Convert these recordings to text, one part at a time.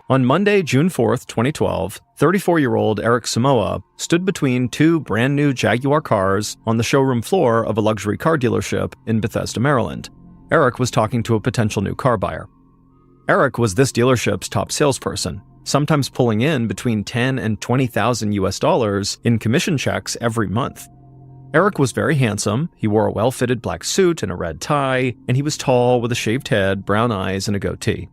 On Monday, June 4th, 2012, 34-year-old Eric Samoa stood between two brand-new Jaguar cars on the showroom floor of a luxury car dealership in Bethesda, Maryland. Eric was talking to a potential new car buyer. Eric was this dealership's top salesperson, sometimes pulling in between $10,000 and $20,000 in commission checks every month. Eric was very handsome. He wore a well-fitted black suit and a red tie, and he was tall with a shaved head, brown eyes, and a goatee.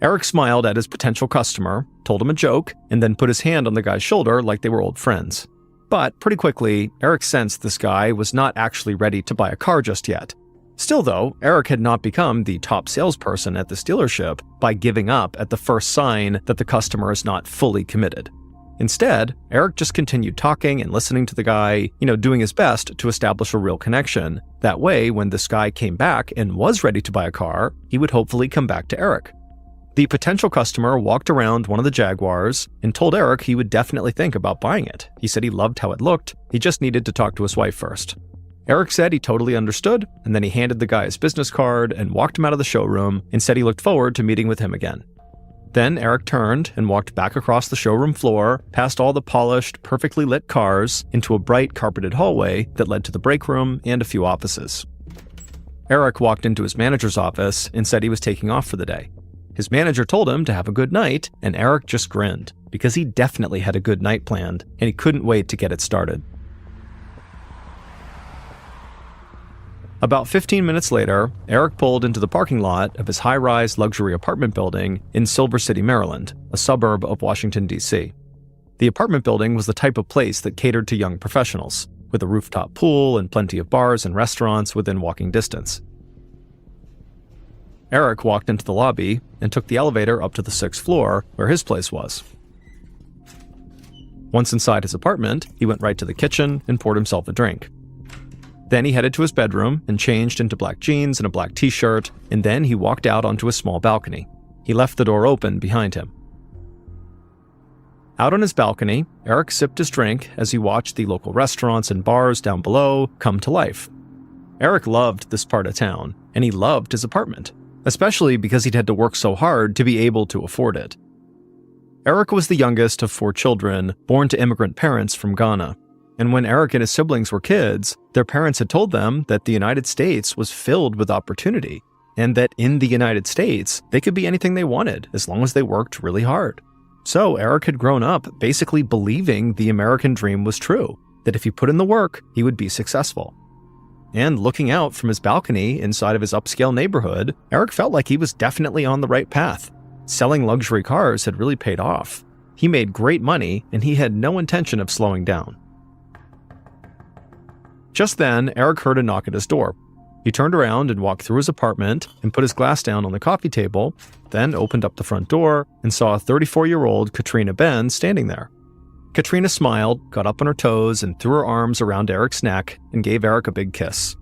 Eric smiled at his potential customer, told him a joke, and then put his hand on the guy's shoulder like they were old friends. But pretty quickly, Eric sensed this guy was not actually ready to buy a car just yet. Still though, Eric had not become the top salesperson at this dealership by giving up at the first sign that the customer is not fully committed. Instead, Eric just continued talking and listening to the guy, doing his best to establish a real connection. That way, when this guy came back and was ready to buy a car, he would hopefully come back to Eric. The potential customer walked around one of the Jaguars and told Eric he would definitely think about buying it. He said he loved how it looked, he just needed to talk to his wife first. Eric said he totally understood, and then he handed the guy his business card and walked him out of the showroom and said he looked forward to meeting with him again. Then Eric turned and walked back across the showroom floor, past all the polished, perfectly lit cars, into a bright carpeted hallway that led to the break room and a few offices. Eric walked into his manager's office and said he was taking off for the day. His manager told him to have a good night, and Eric just grinned, because he definitely had a good night planned, and he couldn't wait to get it started. About 15 minutes later, Eric pulled into the parking lot of his high-rise luxury apartment building in Silver City, Maryland, a suburb of Washington, D.C. The apartment building was the type of place that catered to young professionals, with a rooftop pool and plenty of bars and restaurants within walking distance. Eric walked into the lobby and took the elevator up to the 6th floor, where his place was. Once inside his apartment, he went right to the kitchen and poured himself a drink. Then he headed to his bedroom and changed into black jeans and a black t-shirt, and then he walked out onto a small balcony. He left the door open behind him. Out on his balcony, Eric sipped his drink as he watched the local restaurants and bars down below come to life. Eric loved this part of town, and he loved his apartment, especially because he'd had to work so hard to be able to afford it. Eric was the youngest of 4 children born to immigrant parents from Ghana. And when Eric and his siblings were kids, their parents had told them that the United States was filled with opportunity, and that in the United States, they could be anything they wanted as long as they worked really hard. So Eric had grown up basically believing the American dream was true, that if he put in the work, he would be successful. And looking out from his balcony inside of his upscale neighborhood, Eric felt like he was definitely on the right path. Selling luxury cars had really paid off. He made great money, and he had no intention of slowing down. Just then, Eric heard a knock at his door. He turned around and walked through his apartment and put his glass down on the coffee table, then opened up the front door and saw a 34-year-old Katrina Ben standing there. Katrina smiled, got up on her toes, and threw her arms around Eric's neck and gave Eric a big kiss.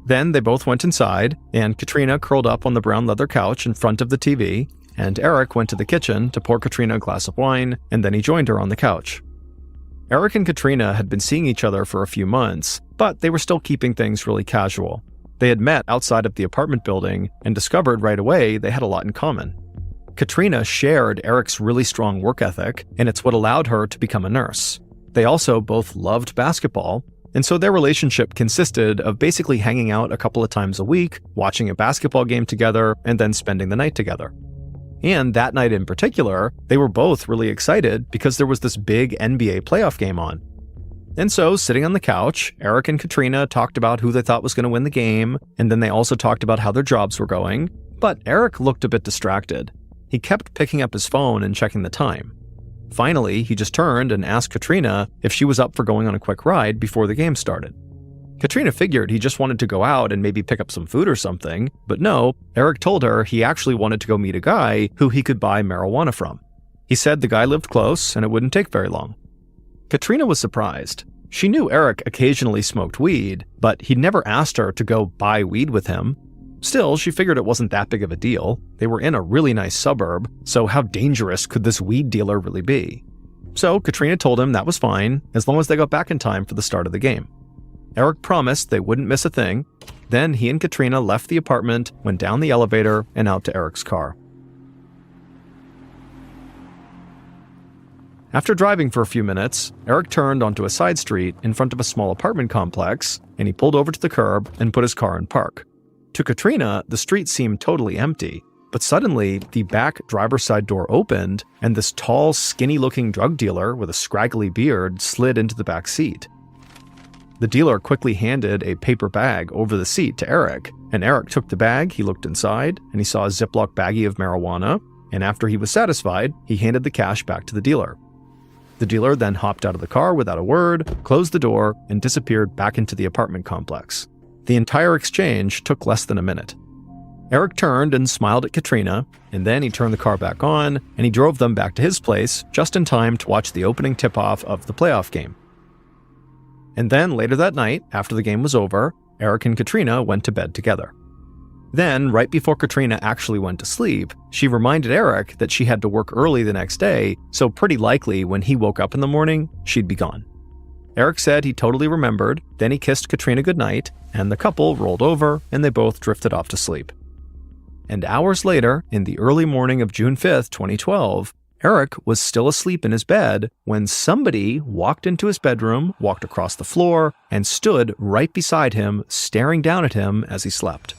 Then they both went inside, and Katrina curled up on the brown leather couch in front of the TV, and Eric went to the kitchen to pour Katrina a glass of wine, and then he joined her on the couch. Eric and Katrina had been seeing each other for a few months, but they were still keeping things really casual. They had met outside of the apartment building and discovered right away they had a lot in common. Katrina shared Eric's really strong work ethic, and it's what allowed her to become a nurse. They also both loved basketball, and so their relationship consisted of basically hanging out a couple of times a week, watching a basketball game together, and then spending the night together. And that night in particular, they were both really excited because there was this big NBA playoff game on. And so, sitting on the couch, Eric and Katrina talked about who they thought was going to win the game, and then they also talked about how their jobs were going, but Eric looked a bit distracted. He kept picking up his phone and checking the time. Finally, he just turned and asked Katrina if she was up for going on a quick ride before the game started. Katrina figured he just wanted to go out and maybe pick up some food or something, but no, Eric told her he actually wanted to go meet a guy who he could buy marijuana from. He said the guy lived close and it wouldn't take very long. Katrina was surprised. She knew Eric occasionally smoked weed, but he'd never asked her to go buy weed with him. Still, she figured it wasn't that big of a deal. They were in a really nice suburb, so how dangerous could this weed dealer really be? So Katrina told him that was fine, as long as they got back in time for the start of the game. Eric promised they wouldn't miss a thing. Then he and Katrina left the apartment, went down the elevator, and out to Eric's car. After driving for a few minutes, Eric turned onto a side street in front of a small apartment complex, and he pulled over to the curb and put his car in park. To Katrina, the street seemed totally empty, but suddenly the back driver's side door opened, and this tall, skinny-looking drug dealer with a scraggly beard slid into the back seat. The dealer quickly handed a paper bag over the seat to Eric, and Eric took the bag, he looked inside, and he saw a Ziploc baggie of marijuana, and after he was satisfied, he handed the cash back to the dealer. The dealer then hopped out of the car without a word, closed the door, and disappeared back into the apartment complex. The entire exchange took less than a minute. Eric turned and smiled at Katrina, and then he turned the car back on, and he drove them back to his place just in time to watch the opening tip-off of the playoff game. And then later that night, after the game was over, Eric and Katrina went to bed together. Then, right before Katrina actually went to sleep, she reminded Eric that she had to work early the next day, so pretty likely when he woke up in the morning, she'd be gone. Eric said he totally remembered, then he kissed Katrina goodnight, and the couple rolled over and they both drifted off to sleep. And hours later, in the early morning of June 5th, 2012, Eric was still asleep in his bed when somebody walked into his bedroom, walked across the floor, and stood right beside him, staring down at him as he slept.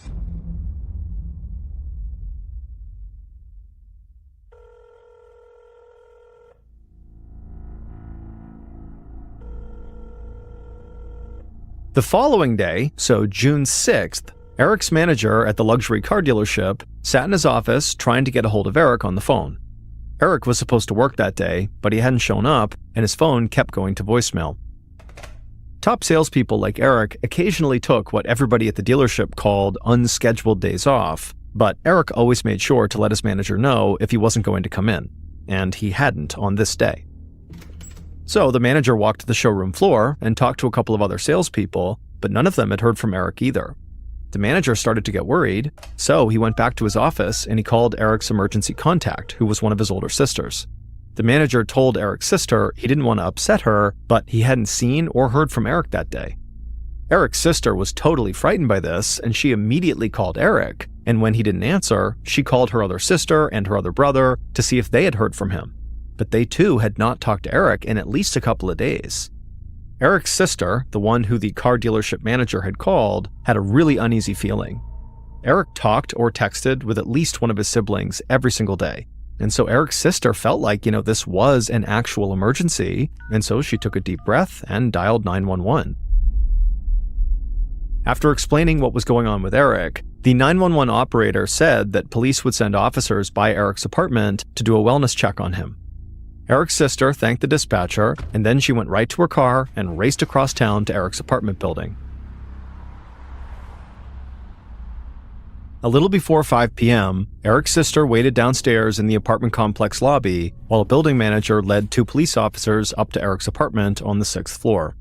The following day, so June 6th, Eric's manager at the luxury car dealership sat in his office trying to get a hold of Eric on the phone. Eric was supposed to work that day, but he hadn't shown up, and his phone kept going to voicemail. Top salespeople like Eric occasionally took what everybody at the dealership called unscheduled days off, but Eric always made sure to let his manager know if he wasn't going to come in, and he hadn't on this day. So the manager walked to the showroom floor and talked to a couple of other salespeople, but none of them had heard from Eric either. The manager started to get worried, so he went back to his office and he called Eric's emergency contact, who was one of his older sisters. The manager told Eric's sister he didn't want to upset her, but he hadn't seen or heard from Eric that day. Eric's sister was totally frightened by this, and she immediately called Eric, and when he didn't answer, she called her other sister and her other brother to see if they had heard from him. But they too had not talked to Eric in at least a couple of days. Eric's sister, the one who the car dealership manager had called, had a really uneasy feeling. Eric talked or texted with at least one of his siblings every single day, and so Eric's sister felt like, this was an actual emergency, and so she took a deep breath and dialed 911. After explaining what was going on with Eric, the 911 operator said that police would send officers by Eric's apartment to do a wellness check on him. Eric's sister thanked the dispatcher, and then she went right to her car and raced across town to Eric's apartment building. A little before 5 p.m., Eric's sister waited downstairs in the apartment complex lobby while a building manager led 2 police officers up to Eric's apartment on the 6th floor.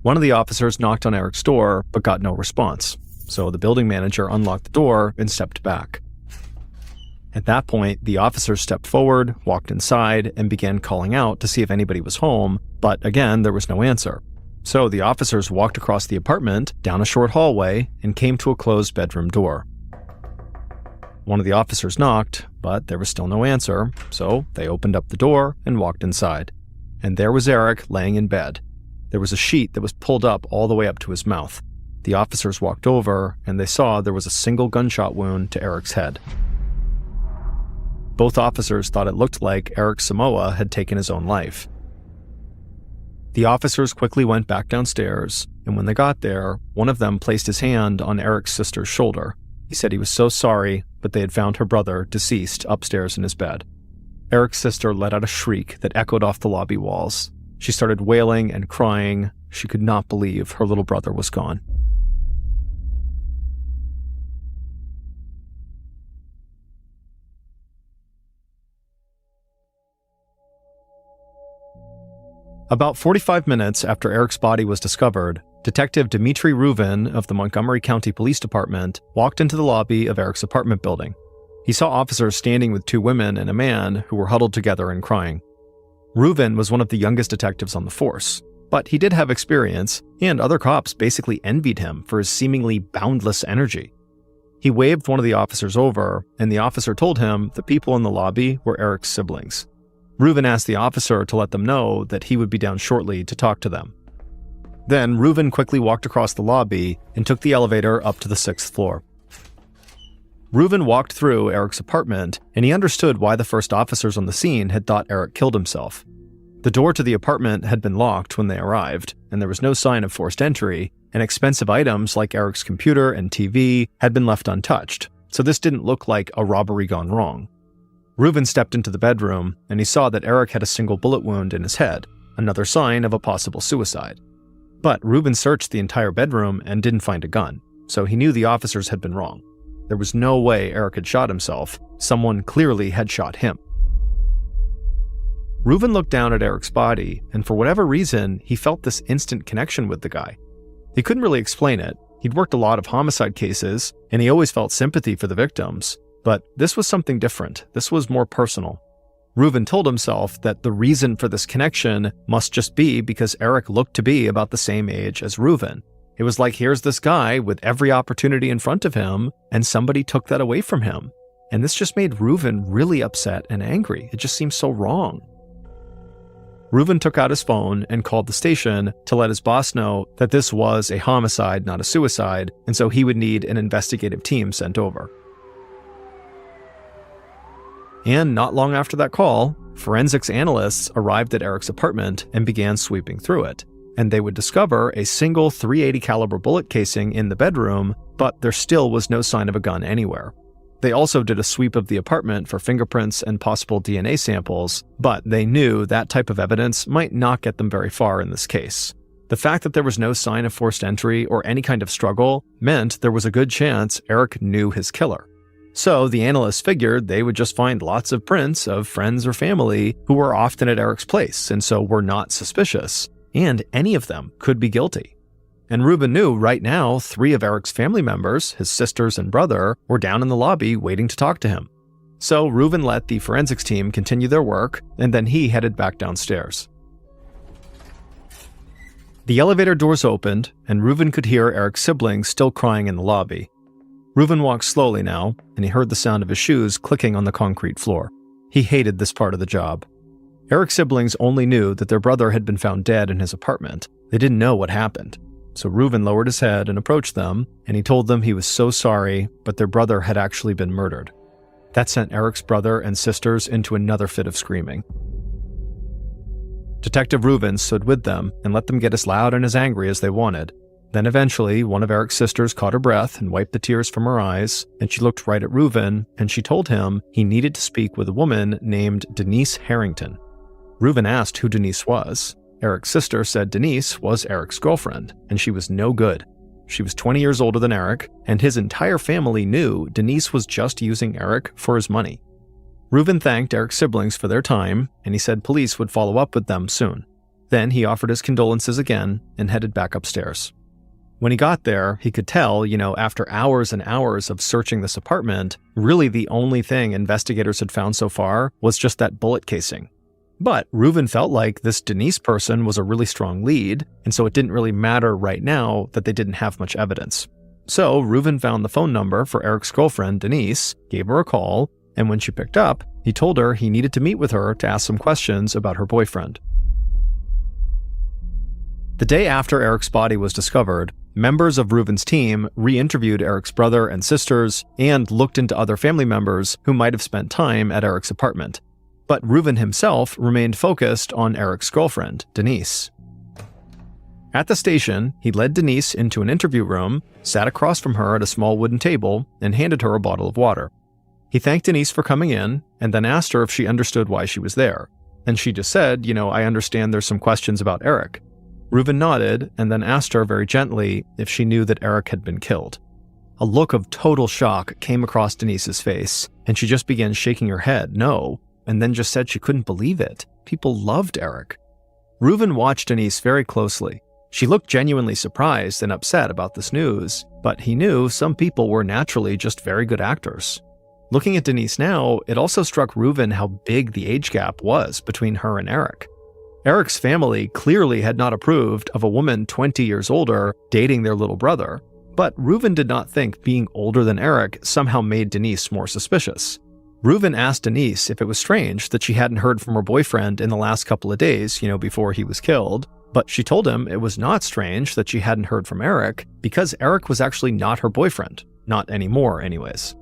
One of the officers knocked on Eric's door but got no response, so the building manager unlocked the door and stepped back. At that point, the officers stepped forward, walked inside, and began calling out to see if anybody was home, but again, there was no answer. So the officers walked across the apartment, down a short hallway, and came to a closed bedroom door. One of the officers knocked, but there was still no answer, so they opened up the door and walked inside. And there was Eric laying in bed. There was a sheet that was pulled up all the way up to his mouth. The officers walked over, and they saw there was a single gunshot wound to Eric's head. Both officers thought it looked like Eric Samoa had taken his own life. The officers quickly went back downstairs, and when they got there, one of them placed his hand on Eric's sister's shoulder. He said he was so sorry, but they had found her brother deceased upstairs in his bed. Eric's sister let out a shriek that echoed off the lobby walls. She started wailing and crying. She could not believe her little brother was gone. About 45 minutes after Eric's body was discovered, Detective Dimitri Ruvin of the Montgomery County Police Department walked into the lobby of Eric's apartment building. He saw officers standing with 2 women and a man who were huddled together and crying. Ruvin was one of the youngest detectives on the force, but he did have experience, and other cops basically envied him for his seemingly boundless energy. He waved one of the officers over, and the officer told him the people in the lobby were Eric's siblings. Reuven asked the officer to let them know that he would be down shortly to talk to them. Then Reuven quickly walked across the lobby and took the elevator up to the 6th floor. Reuven walked through Eric's apartment, and he understood why the first officers on the scene had thought Eric killed himself. The door to the apartment had been locked when they arrived, and there was no sign of forced entry, and expensive items like Eric's computer and TV had been left untouched, so this didn't look like a robbery gone wrong. Reuven stepped into the bedroom, and he saw that Eric had a single bullet wound in his head, another sign of a possible suicide. But Reuven searched the entire bedroom and didn't find a gun, so he knew the officers had been wrong. There was no way Eric had shot himself. Someone clearly had shot him. Reuven looked down at Eric's body, and for whatever reason, he felt this instant connection with the guy. He couldn't really explain it. He'd worked a lot of homicide cases, and he always felt sympathy for the victims. But this was something different. This was more personal. Reuven told himself that the reason for this connection must just be because Eric looked to be about the same age as Reuven. It was like, here's this guy with every opportunity in front of him, and somebody took that away from him. And this just made Reuven really upset and angry. It just seemed so wrong. Reuven took out his phone and called the station to let his boss know that this was a homicide, not a suicide, and so he would need an investigative team sent over. And not long after that call, forensics analysts arrived at Eric's apartment and began sweeping through it. And they would discover a single .380 caliber bullet casing in the bedroom, but there still was no sign of a gun anywhere. They also did a sweep of the apartment for fingerprints and possible DNA samples, but they knew that type of evidence might not get them very far in this case. The fact that there was no sign of forced entry or any kind of struggle meant there was a good chance Eric knew his killer. So the analysts figured they would just find lots of prints of friends or family who were often at Eric's place and so were not suspicious. And any of them could be guilty. And Reuven knew right now 3 of Eric's family members, his sisters and brother, were down in the lobby waiting to talk to him. So Reuven let the forensics team continue their work, and then he headed back downstairs. The elevator doors opened, and Reuven could hear Eric's siblings still crying in the lobby. Reuven walked slowly now, and he heard the sound of his shoes clicking on the concrete floor. He hated this part of the job. Eric's siblings only knew that their brother had been found dead in his apartment. They didn't know what happened. So Reuven lowered his head and approached them, and he told them he was so sorry, but their brother had actually been murdered. That sent Eric's brother and sisters into another fit of screaming. Detective Reuven stood with them and let them get as loud and as angry as they wanted. Then eventually, one of Eric's sisters caught her breath and wiped the tears from her eyes, and she looked right at Reuven, and she told him he needed to speak with a woman named Denise Harrington. Reuven asked who Denise was. Eric's sister said Denise was Eric's girlfriend, and she was no good. She was 20 years older than Eric, and his entire family knew Denise was just using Eric for his money. Reuven thanked Eric's siblings for their time, and he said police would follow up with them soon. Then he offered his condolences again and headed back upstairs. When he got there, he could tell, after hours and hours of searching this apartment, really the only thing investigators had found so far was just that bullet casing. But Reuven felt like this Denise person was a really strong lead, and so it didn't really matter right now that they didn't have much evidence. So Reuven found the phone number for Eric's girlfriend, Denise, gave her a call, and when she picked up, he told her he needed to meet with her to ask some questions about her boyfriend. The day after Eric's body was discovered, members of Reuven's team re-interviewed Eric's brother and sisters and looked into other family members who might have spent time at Eric's apartment. But Reuven himself remained focused on Eric's girlfriend, Denise. At the station, he led Denise into an interview room, sat across from her at a small wooden table, and handed her a bottle of water. He thanked Denise for coming in, and then asked her if she understood why she was there. And she just said, I understand there's some questions about Eric. Reuven nodded, and then asked her very gently if she knew that Eric had been killed. A look of total shock came across Denise's face, and she just began shaking her head, no, and then just said she couldn't believe it. People loved Eric. Reuven watched Denise very closely. She looked genuinely surprised and upset about this news, but he knew some people were naturally just very good actors. Looking at Denise now, it also struck Reuven how big the age gap was between her and Eric. Eric's family clearly had not approved of a woman 20 years older dating their little brother, but Reuven did not think being older than Eric somehow made Denise more suspicious. Reuven asked Denise if it was strange that she hadn't heard from her boyfriend in the last couple of days, before he was killed, but she told him it was not strange that she hadn't heard from Eric because Eric was actually not her boyfriend. Not anymore, anyways.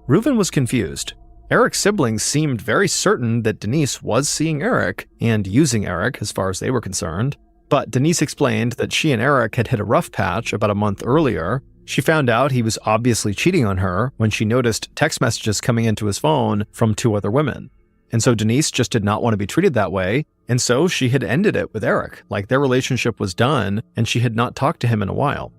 Reuven was confused. Eric's siblings seemed very certain that Denise was seeing Eric and using Eric as far as they were concerned, but Denise explained that she and Eric had hit a rough patch about a month earlier. She found out he was obviously cheating on her when she noticed text messages coming into his phone from 2 other women. And so Denise just did not want to be treated that way, and so she had ended it with Eric, like their relationship was done and she had not talked to him in a while.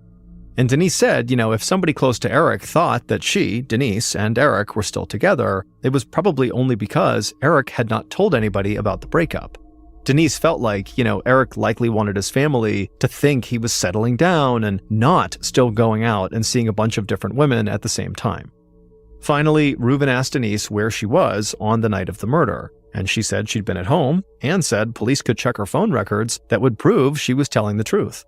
And Denise said, if somebody close to Eric thought that she, Denise, and Eric were still together, it was probably only because Eric had not told anybody about the breakup. Denise felt like, Eric likely wanted his family to think he was settling down and not still going out and seeing a bunch of different women at the same time. Finally, Reuven asked Denise where she was on the night of the murder, and she said she'd been at home and said police could check her phone records that would prove she was telling the truth.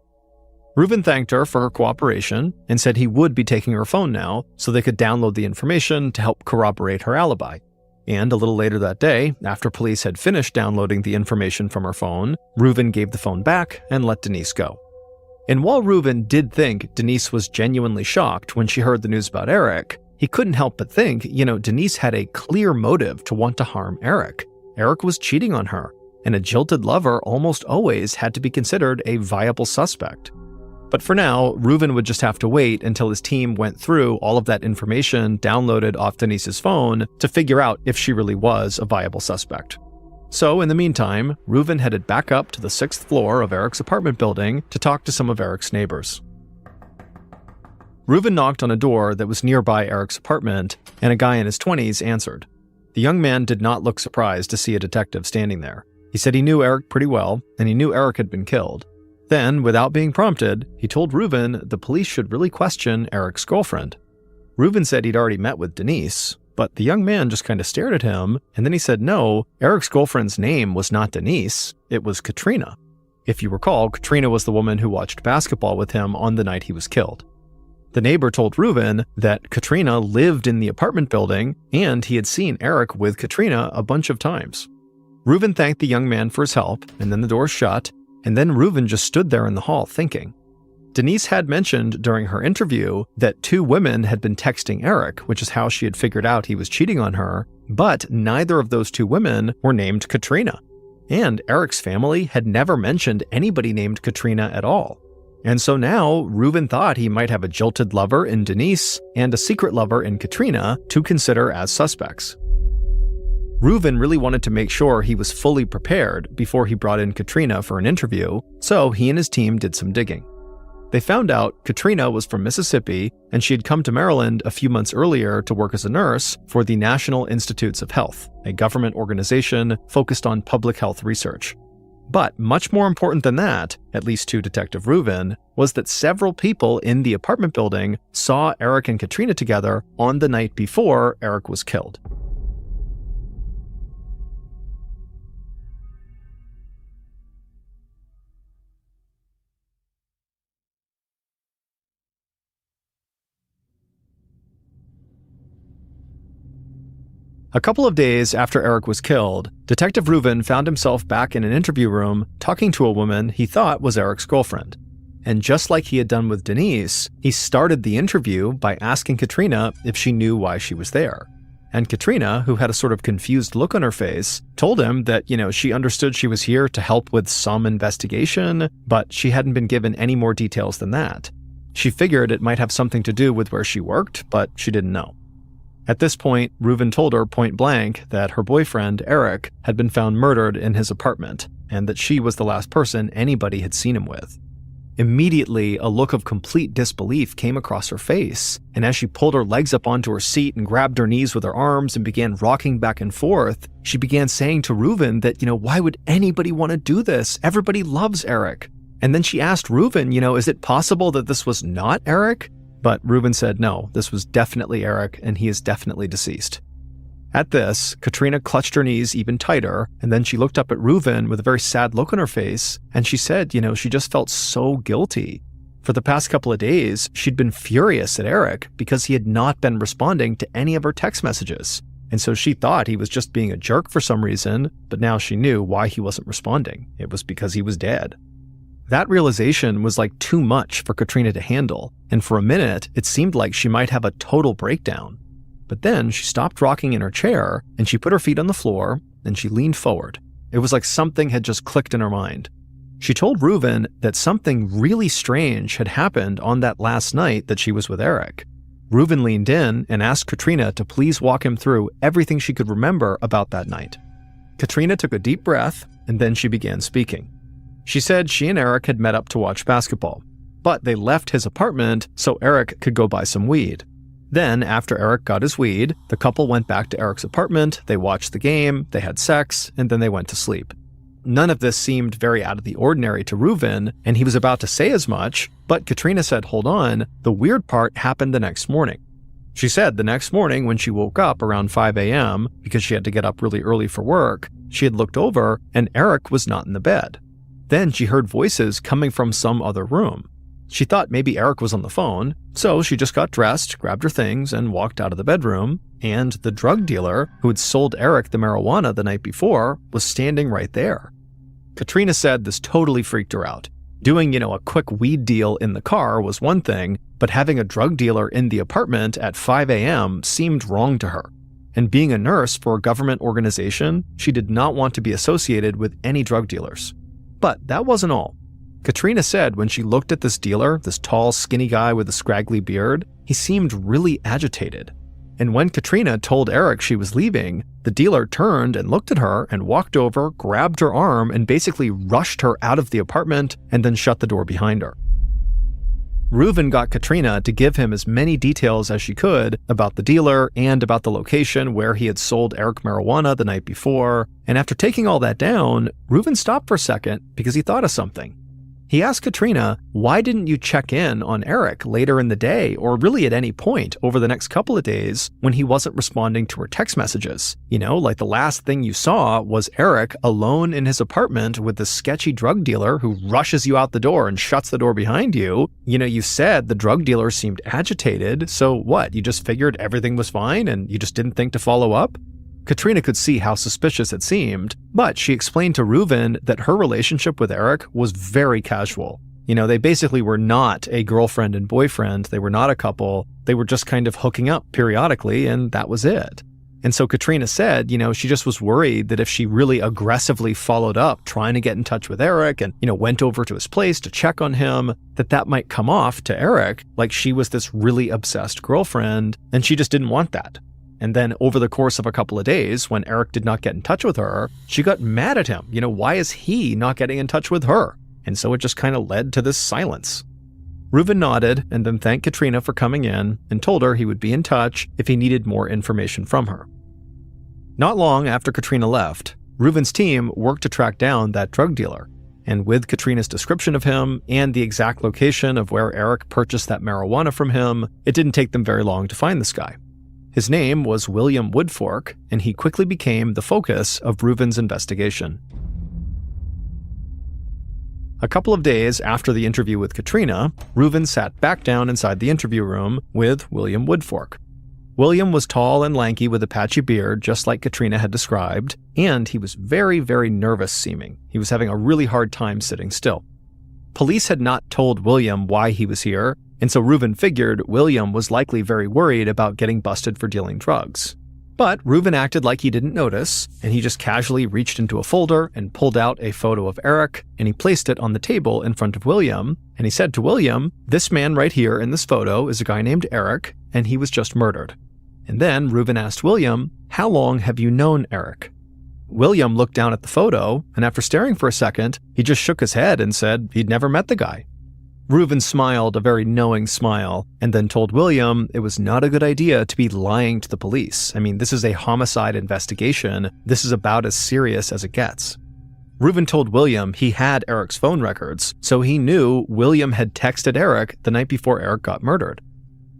Reuven thanked her for her cooperation and said he would be taking her phone now so they could download the information to help corroborate her alibi. And a little later that day, after police had finished downloading the information from her phone, Reuven gave the phone back and let Denise go. And while Reuven did think Denise was genuinely shocked when she heard the news about Eric, he couldn't help but think, Denise had a clear motive to want to harm Eric. Eric was cheating on her, and a jilted lover almost always had to be considered a viable suspect. But for now, Reuven would just have to wait until his team went through all of that information downloaded off Denise's phone to figure out if she really was a viable suspect. So in the meantime, Reuven headed back up to the 6th floor of Eric's apartment building to talk to some of Eric's neighbors. Reuven knocked on a door that was nearby Eric's apartment, and a guy in his 20s answered. The young man did not look surprised to see a detective standing there. He said he knew Eric pretty well, and he knew Eric had been killed. Then, without being prompted, he told Reuven the police should really question Eric's girlfriend. Reuven said he'd already met with Denise, but the young man just kind of stared at him, and then he said no, Eric's girlfriend's name was not Denise, it was Katrina. If you recall, Katrina was the woman who watched basketball with him on the night he was killed. The neighbor told Reuven that Katrina lived in the apartment building, and he had seen Eric with Katrina a bunch of times. Reuven thanked the young man for his help, and then the door shut, and then Reuven just stood there in the hall thinking. Denise had mentioned during her interview that 2 women had been texting Eric, which is how she had figured out he was cheating on her, but neither of those 2 women were named Katrina. And Eric's family had never mentioned anybody named Katrina at all. And so now, Reuven thought he might have a jilted lover in Denise and a secret lover in Katrina to consider as suspects. Reuven really wanted to make sure he was fully prepared before he brought in Katrina for an interview, so he and his team did some digging. They found out Katrina was from Mississippi, and she had come to Maryland a few months earlier to work as a nurse for the National Institutes of Health, a government organization focused on public health research. But much more important than that, at least to Detective Reuven, was that several people in the apartment building saw Eric and Katrina together on the night before Eric was killed. A couple of days after Eric was killed, Detective Reuven found himself back in an interview room talking to a woman he thought was Eric's girlfriend. And just like he had done with Denise, he started the interview by asking Katrina if she knew why she was there. And Katrina, who had a sort of confused look on her face, told him that, she understood she was here to help with some investigation, but she hadn't been given any more details than that. She figured it might have something to do with where she worked, but she didn't know. At this point, Reuven told her point blank that her boyfriend, Eric, had been found murdered in his apartment, and that she was the last person anybody had seen him with. Immediately, a look of complete disbelief came across her face, and as she pulled her legs up onto her seat and grabbed her knees with her arms and began rocking back and forth, she began saying to Reuven that, why would anybody want to do this? Everybody loves Eric. And then she asked Reuven, is it possible that this was not Eric? But Reuven said no, this was definitely Eric, and he is definitely deceased. At this, Katrina clutched her knees even tighter, and then she looked up at Reuven with a very sad look on her face, and she said, she just felt so guilty. For the past couple of days, she'd been furious at Eric because he had not been responding to any of her text messages. And so she thought he was just being a jerk for some reason, but now she knew why he wasn't responding. It was because he was dead. That realization was like too much for Katrina to handle, and for a minute, it seemed like she might have a total breakdown. But then she stopped rocking in her chair, and she put her feet on the floor, and she leaned forward. It was like something had just clicked in her mind. She told Reuven that something really strange had happened on that last night that she was with Eric. Reuven leaned in and asked Katrina to please walk him through everything she could remember about that night. Katrina took a deep breath, and then she began speaking. She said she and Eric had met up to watch basketball, but they left his apartment so Eric could go buy some weed. Then, after Eric got his weed, the couple went back to Eric's apartment, they watched the game, they had sex, and then they went to sleep. None of this seemed very out of the ordinary to Reuven, and he was about to say as much, but Katrina said, hold on, the weird part happened the next morning. She said the next morning when she woke up around 5 a.m., because she had to get up really early for work, she had looked over and Eric was not in the bed. Then she heard voices coming from some other room. She thought maybe Eric was on the phone, so she just got dressed, grabbed her things, and walked out of the bedroom, and the drug dealer who had sold Eric the marijuana the night before was standing right there. Katrina said this totally freaked her out. Doing, a quick weed deal in the car was one thing, but having a drug dealer in the apartment at 5 a.m. seemed wrong to her. And being a nurse for a government organization, she did not want to be associated with any drug dealers. But that wasn't all. Katrina said when she looked at this dealer, this tall, skinny guy with a scraggly beard, he seemed really agitated. And when Katrina told Eric she was leaving, the dealer turned and looked at her and walked over, grabbed her arm, and basically rushed her out of the apartment and then shut the door behind her. Reuven got Katrina to give him as many details as she could about the dealer and about the location where he had sold Eric marijuana the night before, and after taking all that down, Reuven stopped for a second because he thought of something. He asked Katrina, why didn't you check in on Eric later in the day or really at any point over the next couple of days when he wasn't responding to her text messages? Like the last thing you saw was Eric alone in his apartment with this sketchy drug dealer who rushes you out the door and shuts the door behind you. You said the drug dealer seemed agitated, so what? You just figured everything was fine and you just didn't think to follow up? Katrina could see how suspicious it seemed, but she explained to Reuven that her relationship with Eric was very casual. They basically were not a girlfriend and boyfriend, they were not a couple, they were just kind of hooking up periodically, and that was it. And so Katrina said, she just was worried that if she really aggressively followed up trying to get in touch with Eric and, went over to his place to check on him, that might come off to Eric like she was this really obsessed girlfriend, and she just didn't want that. And then over the course of a couple of days, when Eric did not get in touch with her, she got mad at him. Why is he not getting in touch with her? And so it just kind of led to this silence. Reuven nodded and then thanked Katrina for coming in and told her he would be in touch if he needed more information from her. Not long after Katrina left, Reuven's team worked to track down that drug dealer. And with Katrina's description of him and the exact location of where Eric purchased that marijuana from him, it didn't take them very long to find this guy. His name was William Woodfork, and he quickly became the focus of Reuven's investigation. A couple of days after the interview with Katrina, Reuven sat back down inside the interview room with William Woodfork. William was tall and lanky with a patchy beard, just like Katrina had described, and he was very, very nervous seeming. He was having a really hard time sitting still. Police had not told William why he was here, and so Reuven figured William was likely very worried about getting busted for dealing drugs. But Reuven acted like he didn't notice, and he just casually reached into a folder and pulled out a photo of Eric, and he placed it on the table in front of William, and he said to William, "This man right here in this photo is a guy named Eric, and he was just murdered." And then Reuven asked William, "How long have you known Eric?" William looked down at the photo, and after staring for a second, he just shook his head and said he'd never met the guy. Reuven smiled a very knowing smile and then told William it was not a good idea to be lying to the police. This is a homicide investigation. This is about as serious as it gets. Reuven told William he had Eric's phone records, so he knew William had texted Eric the night before Eric got murdered.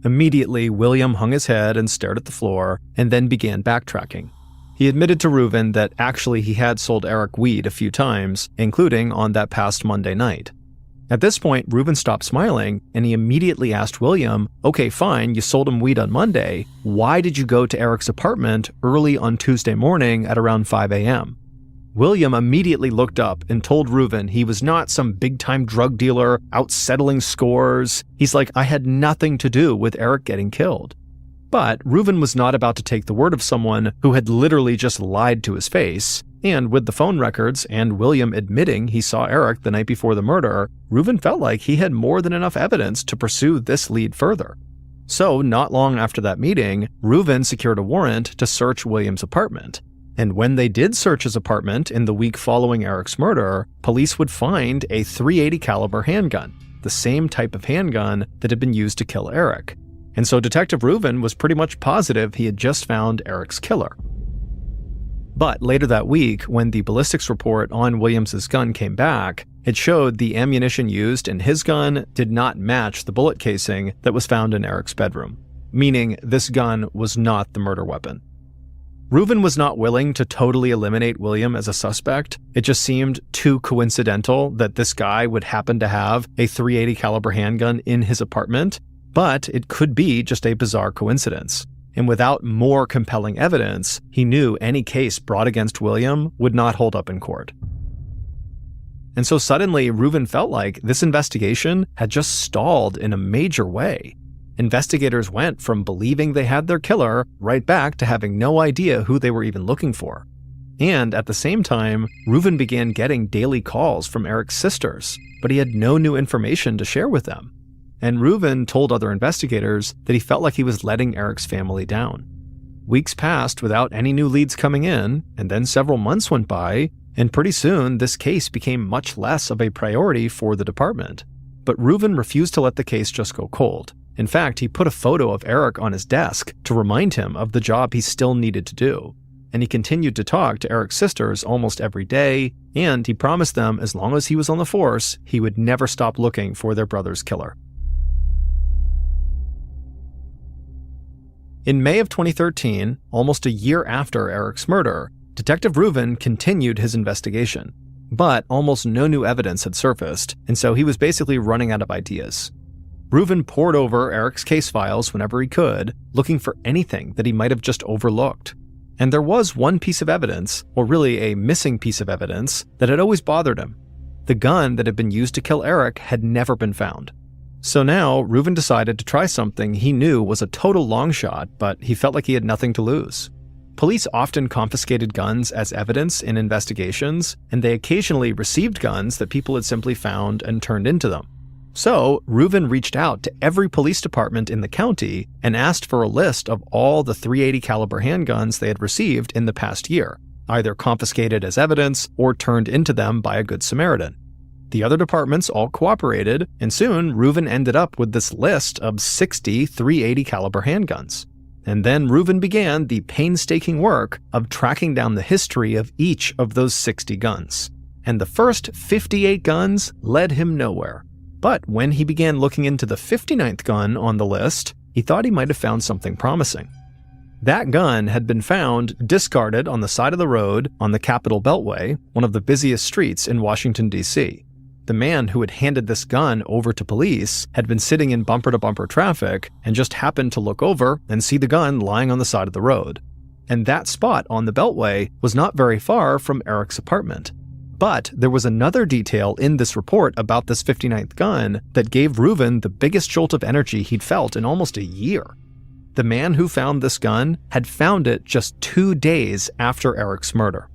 Immediately, William hung his head and stared at the floor and then began backtracking. He admitted to Reuven that actually he had sold Eric weed a few times, including on that past Monday night. At this point, Reuben stopped smiling, and he immediately asked William, "Okay, fine, you sold him weed on Monday. Why did you go to Eric's apartment early on Tuesday morning at around 5 a.m.? William immediately looked up and told Reuben he was not some big-time drug dealer out settling scores. He's like, "I had nothing to do with Eric getting killed." But Reuben was not about to take the word of someone who had literally just lied to his face. And with the phone records and William admitting he saw Eric the night before the murder, Reuben felt like he had more than enough evidence to pursue this lead further. So, not long after that meeting, Reuben secured a warrant to search William's apartment. And when they did search his apartment in the week following Eric's murder, police would find a .380 caliber handgun, the same type of handgun that had been used to kill Eric. And so Detective Reuben was pretty much positive he had just found Eric's killer. But later that week, when the ballistics report on Williams' gun came back, it showed the ammunition used in his gun did not match the bullet casing that was found in Eric's bedroom, meaning this gun was not the murder weapon. Reuben was not willing to totally eliminate William as a suspect. It just seemed too coincidental that this guy would happen to have a .380 caliber handgun in his apartment, but it could be just a bizarre coincidence. And without more compelling evidence, he knew any case brought against William would not hold up in court. And so suddenly, Reuben felt like this investigation had just stalled in a major way. Investigators went from believing they had their killer right back to having no idea who they were even looking for. And at the same time, Reuben began getting daily calls from Eric's sisters, but he had no new information to share with them. And Reuben told other investigators that he felt like he was letting Eric's family down. Weeks passed without any new leads coming in, and then several months went by, and pretty soon this case became much less of a priority for the department. But Reuben refused to let the case just go cold. In fact, he put a photo of Eric on his desk to remind him of the job he still needed to do. And he continued to talk to Eric's sisters almost every day, and he promised them as long as he was on the force, he would never stop looking for their brother's killer. In May of 2013, almost a year after Eric's murder, Detective Reuben continued his investigation. But almost no new evidence had surfaced, and so he was basically running out of ideas. Reuben pored over Eric's case files whenever he could, looking for anything that he might have just overlooked. And there was one piece of evidence, or really a missing piece of evidence, that had always bothered him. The gun that had been used to kill Eric had never been found. So now, Reuben decided to try something he knew was a total long shot, but he felt like he had nothing to lose. Police often confiscated guns as evidence in investigations, and they occasionally received guns that people had simply found and turned into them. So, Reuben reached out to every police department in the county and asked for a list of all the .380 caliber handguns they had received in the past year, either confiscated as evidence or turned into them by a Good Samaritan. The other departments all cooperated, and soon Reuben ended up with this list of 60 .380 caliber handguns. And then Reuben began the painstaking work of tracking down the history of each of those 60 guns. And the first 58 guns led him nowhere. But when he began looking into the 59th gun on the list, he thought he might have found something promising. That gun had been found discarded on the side of the road on the Capitol Beltway, one of the busiest streets in Washington, D.C. The man who had handed this gun over to police had been sitting in bumper-to-bumper traffic and just happened to look over and see the gun lying on the side of the road. And that spot on the Beltway was not very far from Eric's apartment. But there was another detail in this report about this 59th gun that gave Reuben the biggest jolt of energy he'd felt in almost a year. The man who found this gun had found it just 2 days after Eric's murder.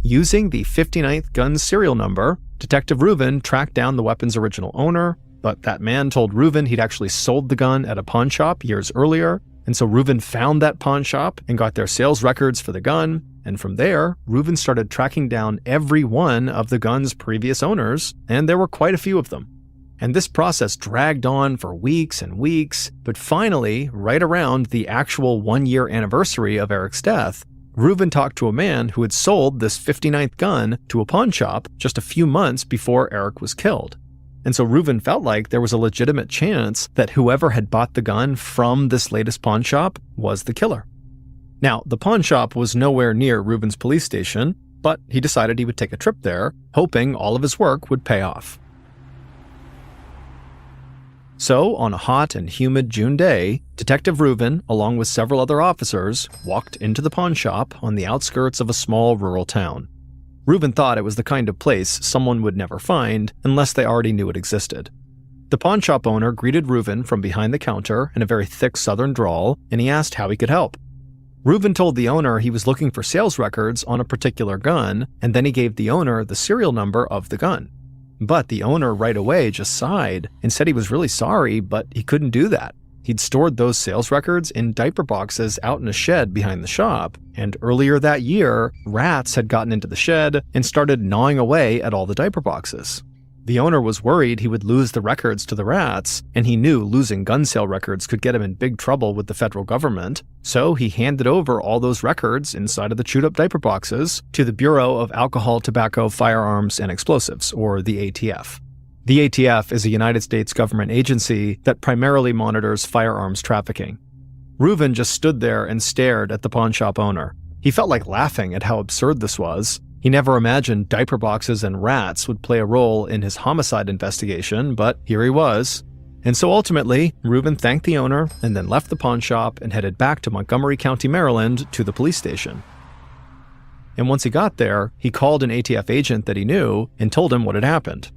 Using the 59th gun's serial number, Detective Reuben tracked down the weapon's original owner, but that man told Reuben he'd actually sold the gun at a pawn shop years earlier, and so Reuben found that pawn shop and got their sales records for the gun, and from there, Reuben started tracking down every one of the gun's previous owners, and there were quite a few of them. And this process dragged on for weeks and weeks, but finally, right around the actual 1-year anniversary of Eric's death, Reuben talked to a man who had sold this 59th gun to a pawn shop just a few months before Eric was killed. And so Reuben felt like there was a legitimate chance that whoever had bought the gun from this latest pawn shop was the killer. Now, the pawn shop was nowhere near Reuben's police station, but he decided he would take a trip there, hoping all of his work would pay off. So, on a hot and humid June day, Detective Reuben, along with several other officers, walked into the pawn shop on the outskirts of a small rural town. Reuben thought it was the kind of place someone would never find unless they already knew it existed. The pawn shop owner greeted Reuben from behind the counter in a very thick southern drawl, and he asked how he could help. Reuben told the owner he was looking for sales records on a particular gun, and then he gave the owner the serial number of the gun. But the owner right away just sighed and said he was really sorry, but he couldn't do that. He'd stored those sales records in diaper boxes out in a shed behind the shop, and earlier that year, rats had gotten into the shed and started gnawing away at all the diaper boxes. The owner was worried he would lose the records to the rats, and he knew losing gun sale records could get him in big trouble with the federal government, so he handed over all those records inside of the chewed-up diaper boxes to the Bureau of Alcohol, Tobacco, Firearms, and Explosives, or the ATF. The ATF is a United States government agency that primarily monitors firearms trafficking. Reuben just stood there and stared at the pawn shop owner. He felt like laughing at how absurd this was. He never imagined diaper boxes and rats would play a role in his homicide investigation, but here he was. And so ultimately, Reuben thanked the owner and then left the pawn shop and headed back to Montgomery County, Maryland, to the police station. And once he got there, he called an ATF agent that he knew and told him what had happened.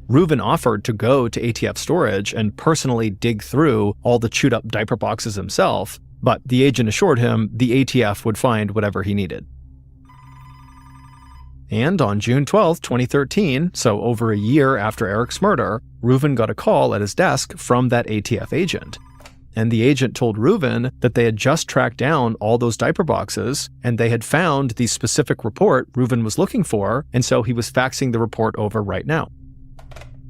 Reuben offered to go to ATF storage and personally dig through all the chewed-up diaper boxes himself, but the agent assured him the ATF would find whatever he needed. And on June 12, 2013, so over a year after Eric's murder, Reuben got a call at his desk from that ATF agent. And the agent told Reuben that they had just tracked down all those diaper boxes, and they had found the specific report Reuben was looking for, and so he was faxing the report over right now.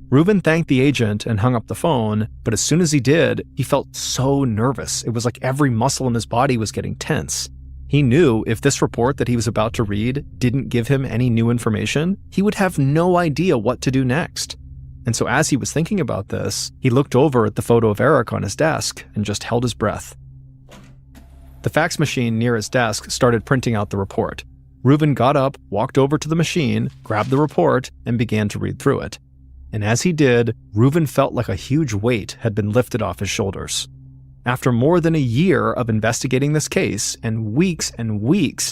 Reuben thanked the agent and hung up the phone, but as soon as he did, he felt so nervous. It was like every muscle in his body was getting tense. He knew if this report that he was about to read didn't give him any new information, he would have no idea what to do next. And so as he was thinking about this, he looked over at the photo of Eric on his desk and just held his breath. The fax machine near his desk started printing out the report. Reuben got up, walked over to the machine, grabbed the report, and began to read through it. And as he did, Reuben felt like a huge weight had been lifted off his shoulders. After more than a year of investigating this case and weeks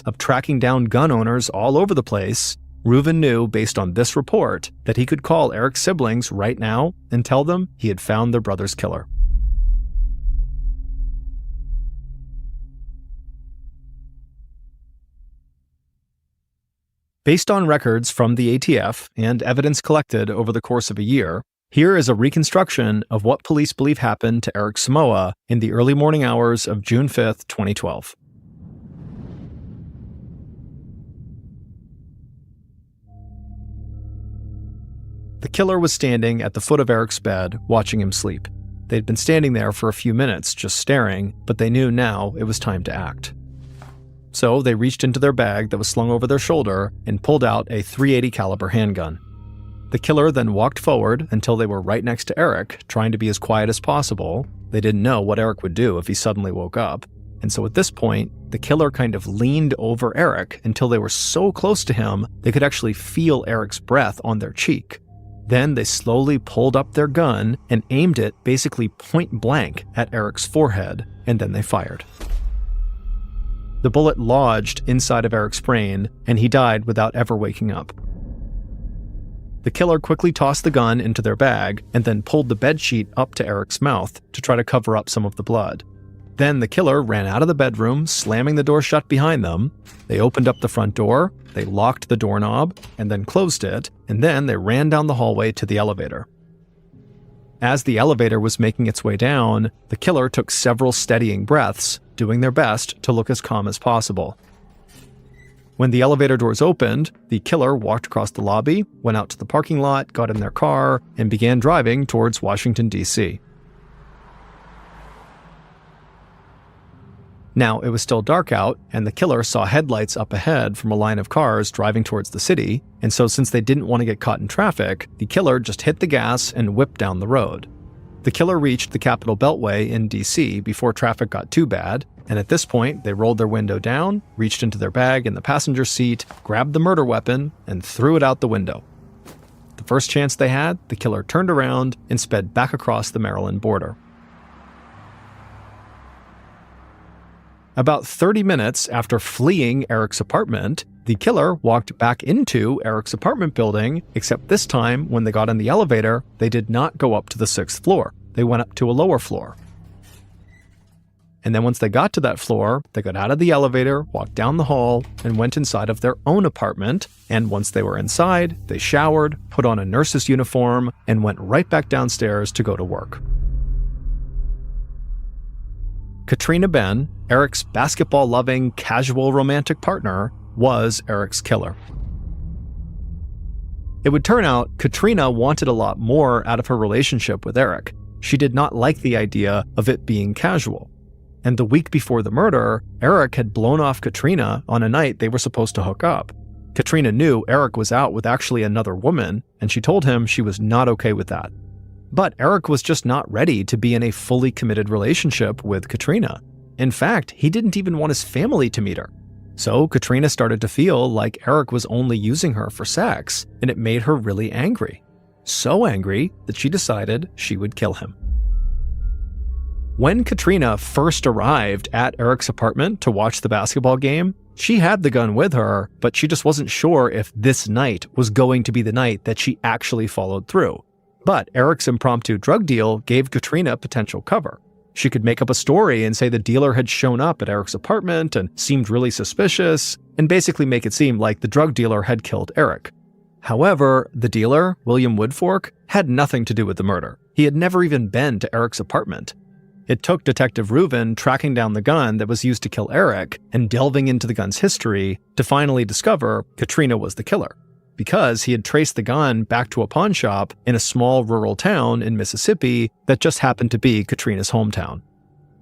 of tracking down gun owners all over the place, Reuben knew, based on this report, that he could call Eric's siblings right now and tell them he had found their brother's killer. Based on records from the ATF and evidence collected over the course of a year, here is a reconstruction of what police believe happened to Eric Samoa in the early morning hours of June 5th, 2012. The killer was standing at the foot of Eric's bed, watching him sleep. They'd been standing there for a few minutes, just staring, but they knew now it was time to act. So they reached into their bag that was slung over their shoulder and pulled out a .380 caliber handgun. The killer then walked forward until they were right next to Eric, trying to be as quiet as possible. They didn't know what Eric would do if he suddenly woke up. And so at this point, the killer kind of leaned over Eric until they were so close to him they could actually feel Eric's breath on their cheek. Then they slowly pulled up their gun and aimed it basically point blank at Eric's forehead, and then they fired. The bullet lodged inside of Eric's brain, and he died without ever waking up. The killer quickly tossed the gun into their bag and then pulled the bedsheet up to Eric's mouth to try to cover up some of the blood. Then the killer ran out of the bedroom, slamming the door shut behind them. They opened up the front door, they locked the doorknob, and then closed it, and then they ran down the hallway to the elevator. As the elevator was making its way down, the killer took several steadying breaths, doing their best to look as calm as possible. When the elevator doors opened, the killer walked across the lobby, went out to the parking lot, got in their car, and began driving towards Washington, D.C. Now, it was still dark out, and the killer saw headlights up ahead from a line of cars driving towards the city, and so since they didn't want to get caught in traffic, the killer just hit the gas and whipped down the road. The killer reached the Capitol Beltway in D.C. before traffic got too bad, and at this point, they rolled their window down, reached into their bag in the passenger seat, grabbed the murder weapon, and threw it out the window. The The first chance they had, the killer turned around and sped back across the Maryland border. About 30 minutes after fleeing Eric's apartment, the killer walked back into Eric's apartment building, except this time, when they got in the elevator, they did not go up to the 6th floor. They went up to a lower floor. And then once they got to that floor, they got out of the elevator, walked down the hall, and went inside of their own apartment. And once they were inside, they showered, put on a nurse's uniform, and went right back downstairs to go to work. Katrina Benn, Eric's basketball-loving, casual romantic partner, was Eric's killer. It would turn out Katrina wanted a lot more out of her relationship with Eric. She did not like the idea of it being casual. And the week before the murder, Eric had blown off Katrina on a night they were supposed to hook up. Katrina knew Eric was out with actually another woman, and she told him she was not okay with that. But Eric was just not ready to be in a fully committed relationship with Katrina. In fact, he didn't even want his family to meet her. So Katrina started to feel like Eric was only using her for sex, and it made her really angry. So angry that she decided she would kill him. When Katrina first arrived at Eric's apartment to watch the basketball game, she had the gun with her, but she just wasn't sure if this night was going to be the night that she actually followed through. But Eric's impromptu drug deal gave Katrina potential cover. She could make up a story and say the dealer had shown up at Eric's apartment and seemed really suspicious, and basically make it seem like the drug dealer had killed Eric. However, the dealer, William Woodfork, had nothing to do with the murder. He had never even been to Eric's apartment. It took Detective Reuven tracking down the gun that was used to kill Eric and delving into the gun's history to finally discover Katrina was the killer, because he had traced the gun back to a pawn shop in a small rural town in Mississippi that just happened to be Katrina's hometown.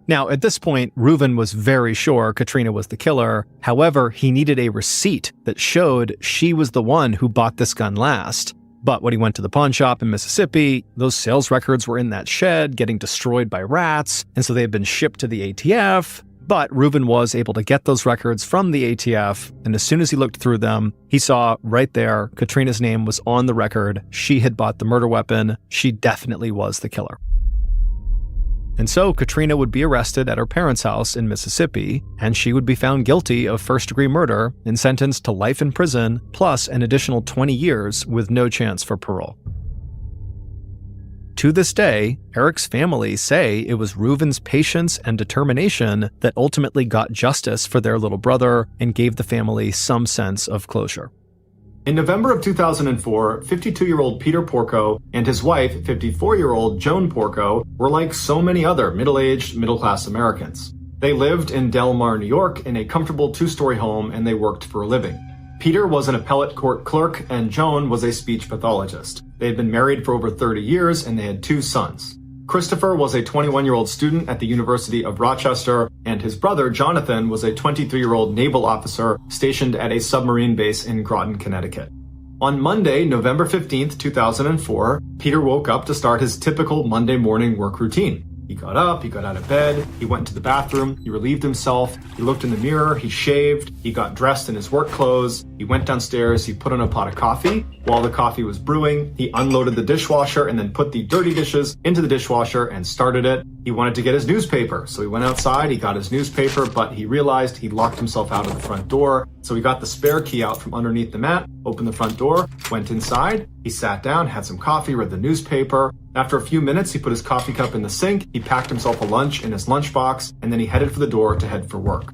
Now, at this point, Reuven was very sure Katrina was the killer. However, he needed a receipt that showed she was the one who bought this gun last. But when he went to the pawn shop in Mississippi, those sales records were in that shed getting destroyed by rats, and so they had been shipped to the ATF. But Reuven was able to get those records from the ATF, and as soon as he looked through them, he saw right there Katrina's name was on the record. She had bought the murder weapon. She definitely was the killer. And so Katrina would be arrested at her parents' house in Mississippi, and she would be found guilty of first-degree murder and sentenced to life in prison, plus an additional 20 years with no chance for parole. To this day, Eric's family say it was Reuven's patience and determination that ultimately got justice for their little brother and gave the family some sense of closure. In November of 2004, 52-year-old Peter Porco and his wife, 54-year-old Joan Porco, were like so many other middle-aged, middle-class Americans. They lived in Del Mar, New York, in a comfortable two-story home, and they worked for a living. Peter was an appellate court clerk, and Joan was a speech pathologist. They had been married for over 30 years, and they had 2 sons. Christopher was a 21-year-old student at the University of Rochester, and his brother, Jonathan, was a 23-year-old naval officer stationed at a submarine base in Groton, Connecticut. On Monday, November 15th, 2004, Peter woke up to start his typical Monday morning work routine. He got up, he got out of bed, he went to the bathroom, he relieved himself, he looked in the mirror, he shaved, he got dressed in his work clothes, he went downstairs, he put on a pot of coffee. While the coffee was brewing, he unloaded the dishwasher and then put the dirty dishes into the dishwasher and started it. He wanted to get his newspaper, so he went outside, he got his newspaper, but he realized he locked himself out of the front door. So he got the spare key out from underneath the mat, opened the front door, went inside, he sat down, had some coffee, read the newspaper. After a few minutes, he put his coffee cup in the sink, he packed himself a lunch in his lunchbox, and then he headed for the door to head for work.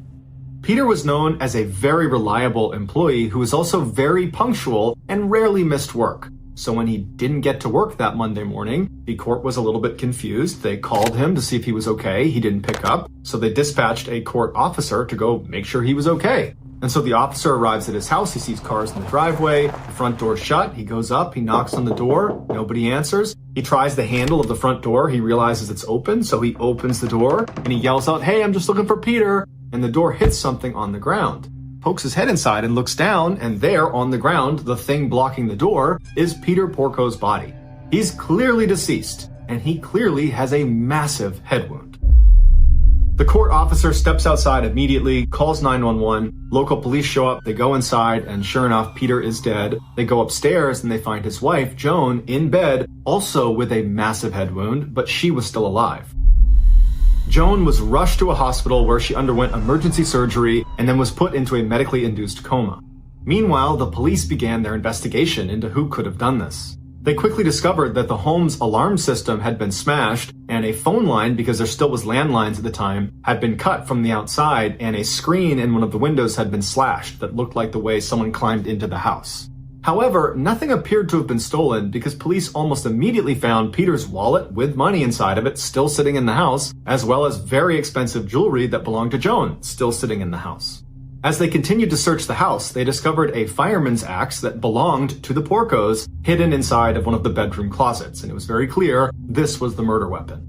Peter was known as a very reliable employee who was also very punctual and rarely missed work. So when he didn't get to work that Monday morning, the court was a little bit confused. They called him to see if he was okay. He didn't pick up, so they dispatched a court officer to go make sure he was okay. And so the officer arrives at his house, he sees cars in the driveway, the front door's shut, he goes up, he knocks on the door, nobody answers. He tries the handle of the front door, he realizes it's open, so he opens the door, and he yells out, "Hey, I'm just looking for Peter," and the door hits something on the ground. Pokes his head inside and looks down, and there on the ground, the thing blocking the door, is Peter Porco's body. He's clearly deceased, and he clearly has a massive head wound. The court officer steps outside immediately, calls 911, local police show up, they go inside, and sure enough, Peter is dead. They go upstairs and they find his wife, Joan, in bed, also with a massive head wound, but she was still alive. Joan was rushed to a hospital where she underwent emergency surgery and then was put into a medically induced coma. Meanwhile, the police began their investigation into who could have done this. They quickly discovered that the home's alarm system had been smashed, and a phone line, because there still was landlines at the time, had been cut from the outside, and a screen in one of the windows had been slashed that looked like the way someone climbed into the house. However, nothing appeared to have been stolen because police almost immediately found Peter's wallet with money inside of it still sitting in the house, as well as very expensive jewelry that belonged to Joan still sitting in the house. As they continued to search the house, they discovered a fireman's axe that belonged to the Porcos hidden inside of one of the bedroom closets, and it was very clear this was the murder weapon.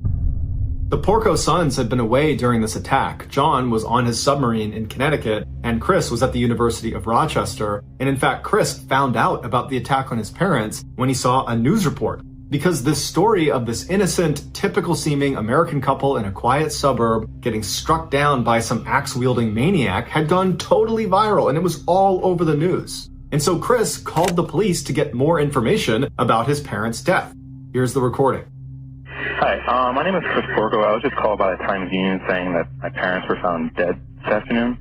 The Porco sons had been away during this attack. John was on his submarine in Connecticut, and Chris was at the University of Rochester, and in fact, Chris found out about the attack on his parents when he saw a news report. Because this story of this innocent, typical-seeming American couple in a quiet suburb getting struck down by some axe-wielding maniac had gone totally viral, and it was all over the news. And so Chris called the police to get more information about his parents' death. Here's the recording. Hi, my name is Chris Porco. I was just called by the Times-Union saying that my parents were found dead this afternoon.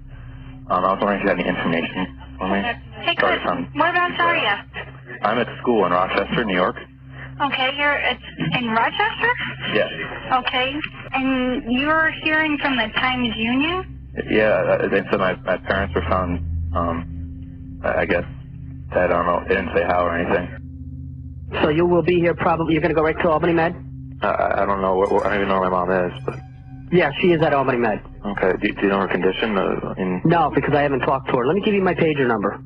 I was wondering if you had any information for me. Hey, Chris, whereabouts are you? I'm at school in Rochester, New York. Okay, you're in Rochester? Yes. Okay, and you're hearing from the Times-Union? Yeah, they said my parents were found, I guess, I don't know, they didn't say how or anything. So you will be here probably, you're going to go right to Albany Med? I don't know, I don't even know where my mom is, but... Yeah, she is at Albany Med. Okay, do you know her condition? No, because I haven't talked to her. Let me give you my pager number.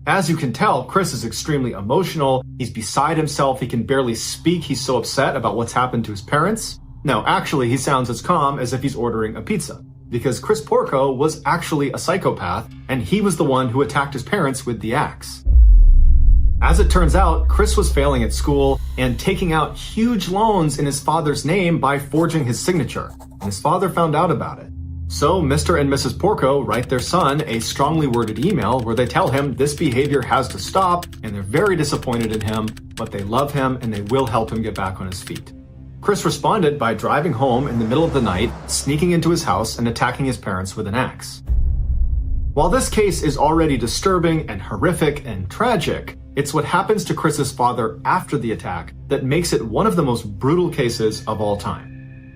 As you can tell, Chris is extremely emotional. He's beside himself. He can barely speak. He's so upset about what's happened to his parents. No, actually, he sounds as calm as if he's ordering a pizza. Because Chris Porco was actually a psychopath, and he was the one who attacked his parents with the axe. As it turns out, Chris was failing at school and taking out huge loans in his father's name by forging his signature. And his father found out about it. So Mr. and Mrs. Porco write their son a strongly worded email where they tell him this behavior has to stop, and they're very disappointed in him, but they love him and they will help him get back on his feet. Chris responded by driving home in the middle of the night, sneaking into his house and attacking his parents with an axe. While this case is already disturbing and horrific and tragic, it's what happens to Chris's father after the attack that makes it one of the most brutal cases of all time.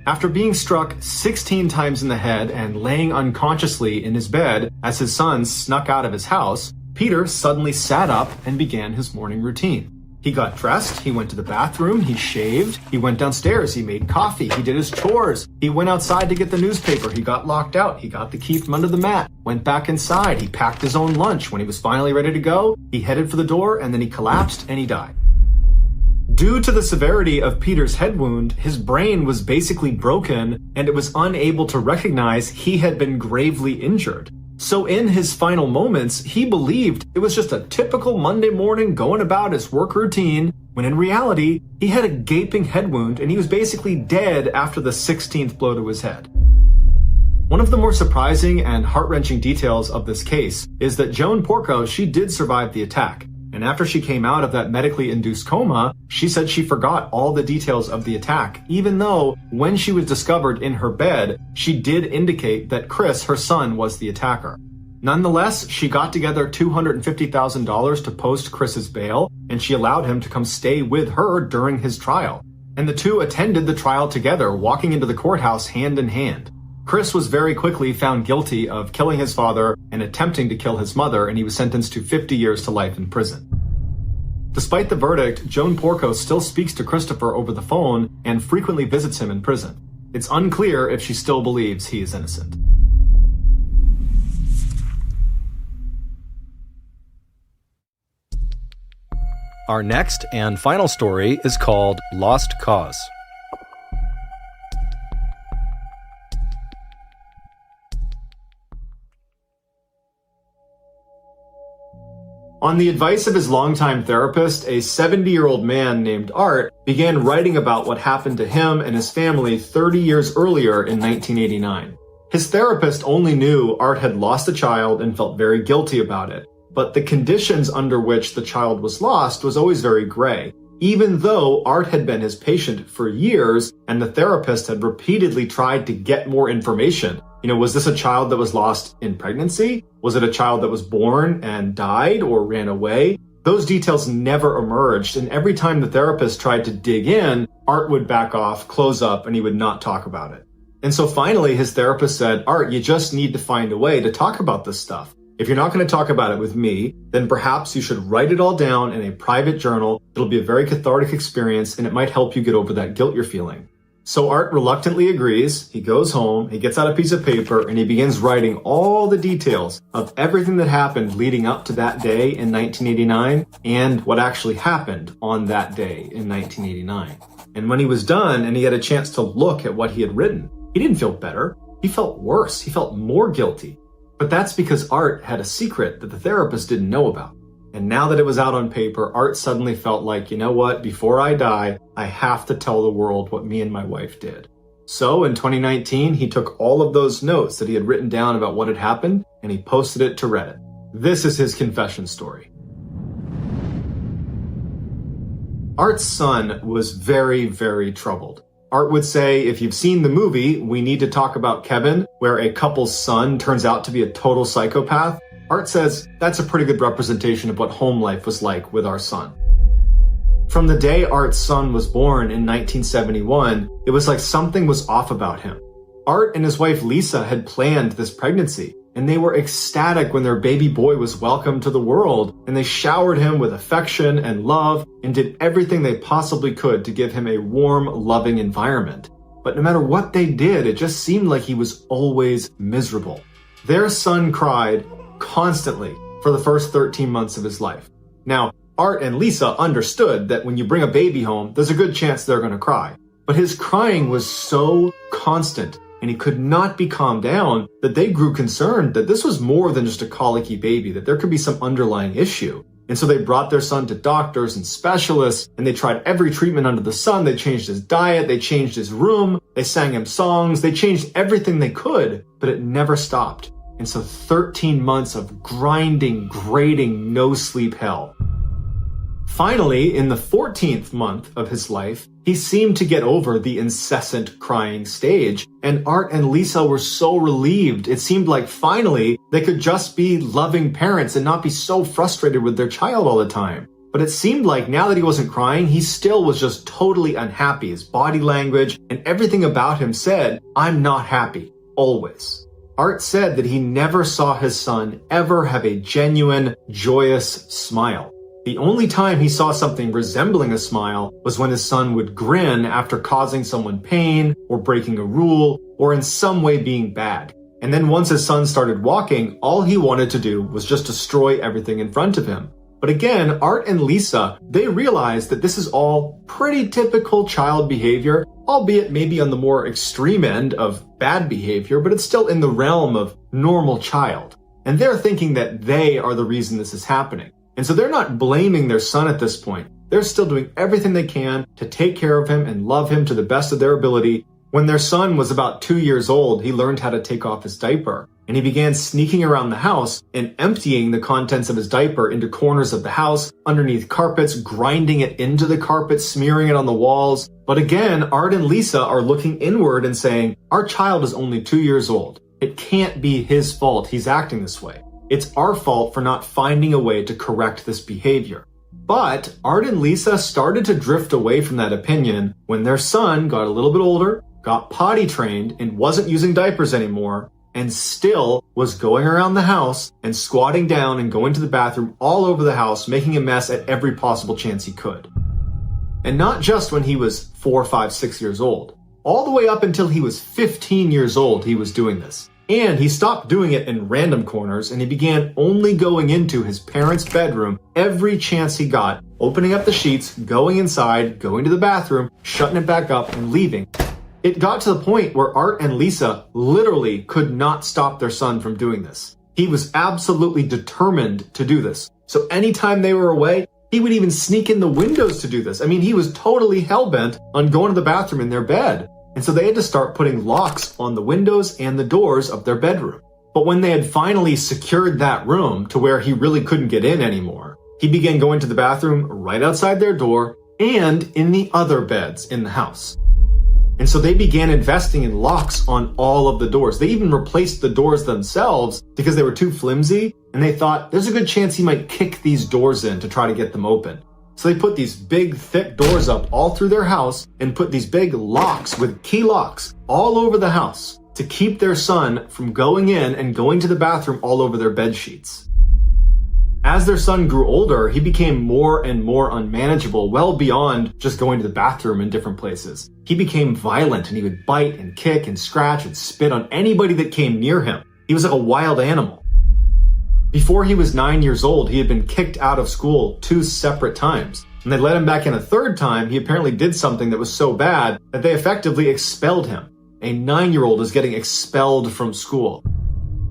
After being struck 16 times in the head and laying unconsciously in his bed as his sons snuck out of his house, Peter suddenly sat up and began his morning routine. He got dressed, he went to the bathroom, he shaved, he went downstairs, he made coffee, he did his chores, he went outside to get the newspaper, he got locked out, he got the key from under the mat, went back inside, he packed his own lunch. When he was finally ready to go, he headed for the door and then he collapsed and he died. Due to the severity of Peter's head wound, his brain was basically broken and it was unable to recognize he had been gravely injured. So in his final moments, he believed it was just a typical Monday morning going about his work routine, when in reality, he had a gaping head wound and he was basically dead after the 16th blow to his head. One of the more surprising and heart-wrenching details of this case is that Joan Porco, she did survive the attack. And after she came out of that medically induced coma, she said she forgot all the details of the attack, even though when she was discovered in her bed, she did indicate that Chris, her son, was the attacker. Nonetheless, she got together $250,000 to post Chris's bail, and she allowed him to come stay with her during his trial. And the two attended the trial together, walking into the courthouse hand in hand. Chris was very quickly found guilty of killing his father and attempting to kill his mother, and he was sentenced to 50 years to life in prison. Despite the verdict, Joan Porco still speaks to Christopher over the phone and frequently visits him in prison. It's unclear if she still believes he is innocent. Our next and final story is called Lost Cause. On the advice of his longtime therapist, a 70-year-old man named Art began writing about what happened to him and his family 30 years earlier in 1989. His therapist only knew Art had lost a child and felt very guilty about it, but the conditions under which the child was lost was always very gray, even though Art had been his patient for years and the therapist had repeatedly tried to get more information. Was this a child that was lost in pregnancy? Was it a child that was born and died or ran away? Those details never emerged, and every time the therapist tried to dig in, Art would back off, close up, and he would not talk about it. And so finally, his therapist said, Art, you just need to find a way to talk about this stuff. If you're not going to talk about it with me, then perhaps you should write it all down in a private journal. It'll be a very cathartic experience, and it might help you get over that guilt you're feeling. So Art reluctantly agrees. He goes home, he gets out a piece of paper, and he begins writing all the details of everything that happened leading up to that day in 1989 and what actually happened on that day in 1989. And when he was done and he had a chance to look at what he had written, he didn't feel better. He felt worse. He felt more guilty. But that's because Art had a secret that the therapist didn't know about. And now that it was out on paper, Art suddenly felt like, you know what, before I die, I have to tell the world what me and my wife did. So in 2019, he took all of those notes that he had written down about what had happened, and he posted it to Reddit. This is his confession story. Art's son was very, very troubled. Art would say, if you've seen the movie, We Need to Talk About Kevin, where a couple's son turns out to be a total psychopath, Art says that's a pretty good representation of what home life was like with our son. From the day Art's son was born in 1971, it was like something was off about him. Art and his wife Lisa had planned this pregnancy, and they were ecstatic when their baby boy was welcomed to the world, and they showered him with affection and love and did everything they possibly could to give him a warm, loving environment. But no matter what they did, it just seemed like he was always miserable. Their son cried constantly for the first 13 months of his life. Now, Art and Lisa understood that when you bring a baby home, there's a good chance they're going to cry. But his crying was so constant, and he could not be calmed down, that they grew concerned that this was more than just a colicky baby, that there could be some underlying issue. And so they brought their son to doctors and specialists, and they tried every treatment under the sun. They changed his diet, they changed his room, they sang him songs, they changed everything they could, but it never stopped. And so 13 months of grinding, grating, no-sleep hell. Finally, in the 14th month of his life, he seemed to get over the incessant crying stage, and Art and Lisa were so relieved. It seemed like finally they could just be loving parents and not be so frustrated with their child all the time. But it seemed like now that he wasn't crying, he still was just totally unhappy. His body language and everything about him said, I'm not happy, always. Art said that he never saw his son ever have a genuine, joyous smile. The only time he saw something resembling a smile was when his son would grin after causing someone pain or breaking a rule or in some way being bad. And then once his son started walking, all he wanted to do was just destroy everything in front of him. But again, Art and Lisa, they realized that this is all pretty typical child behavior, albeit maybe on the more extreme end of bad behavior, but it's still in the realm of normal child. And they're thinking that they are the reason this is happening. And so they're not blaming their son at this point. They're still doing everything they can to take care of him and love him to the best of their ability. When their son was about 2 years old, he learned how to take off his diaper. And he began sneaking around the house and emptying the contents of his diaper into corners of the house, underneath carpets, grinding it into the carpet, smearing it on the walls. But again, Art and Lisa are looking inward and saying, our child is only 2 years old. It can't be his fault he's acting this way. It's our fault for not finding a way to correct this behavior. But Art and Lisa started to drift away from that opinion when their son got a little bit older, got potty trained, and wasn't using diapers anymore, and still was going around the house and squatting down and going to the bathroom all over the house, making a mess at every possible chance he could. And not just when he was 4, 5, 6 years old. All the way up until he was 15 years old, he was doing this. And he stopped doing it in random corners, and he began only going into his parents' bedroom every chance he got, opening up the sheets, going inside, going to the bathroom, shutting it back up, and leaving. It got to the point where Art and Lisa literally could not stop their son from doing this. He was absolutely determined to do this. So anytime they were away, he would even sneak in the windows to do this. I mean, he was totally hell-bent on going to the bathroom in their bed. And so they had to start putting locks on the windows and the doors of their bedroom. But when they had finally secured that room to where he really couldn't get in anymore, he began going to the bathroom right outside their door and in the other beds in the house. And so they began investing in locks on all of the doors. They even replaced the doors themselves because they were too flimsy, and they thought there's a good chance he might kick these doors in to try to get them open. So they put these big, thick doors up all through their house and put these big locks with key locks all over the house to keep their son from going in and going to the bathroom all over their bed sheets. As their son grew older, he became more and more unmanageable, well beyond just going to the bathroom in different places. He became violent, and he would bite and kick and scratch and spit on anybody that came near him. He was like a wild animal. Before he was 9 years old, he had been kicked out of school 2 separate times. And they let him back in a 3rd time. He apparently did something that was so bad that they effectively expelled him. A 9-year-old is getting expelled from school.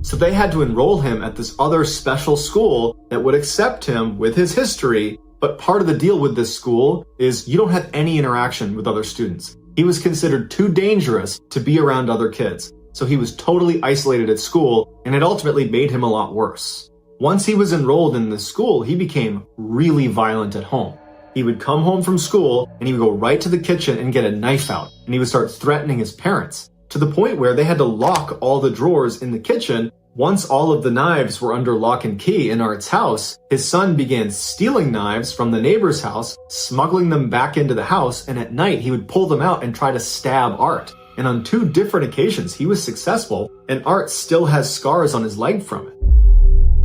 So they had to enroll him at this other special school that would accept him with his history. But part of the deal with this school is you don't have any interaction with other students. He was considered too dangerous to be around other kids. So he was totally isolated at school, and it ultimately made him a lot worse. Once he was enrolled in this school, he became really violent at home. He would come home from school and he would go right to the kitchen and get a knife out, and he would start threatening his parents, to the point where they had to lock all the drawers in the kitchen. Once all of the knives were under lock and key in Art's house, his son began stealing knives from the neighbor's house, smuggling them back into the house, and at night he would pull them out and try to stab Art. And on 2 different occasions he was successful, and Art still has scars on his leg from it.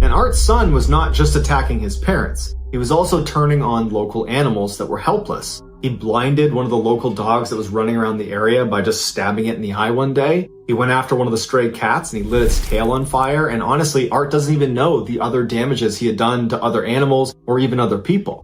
And Art's son was not just attacking his parents, he was also turning on local animals that were helpless. He blinded one of the local dogs that was running around the area by just stabbing it in the eye one day. He went after one of the stray cats and he lit its tail on fire. And honestly, Art doesn't even know the other damages he had done to other animals or even other people.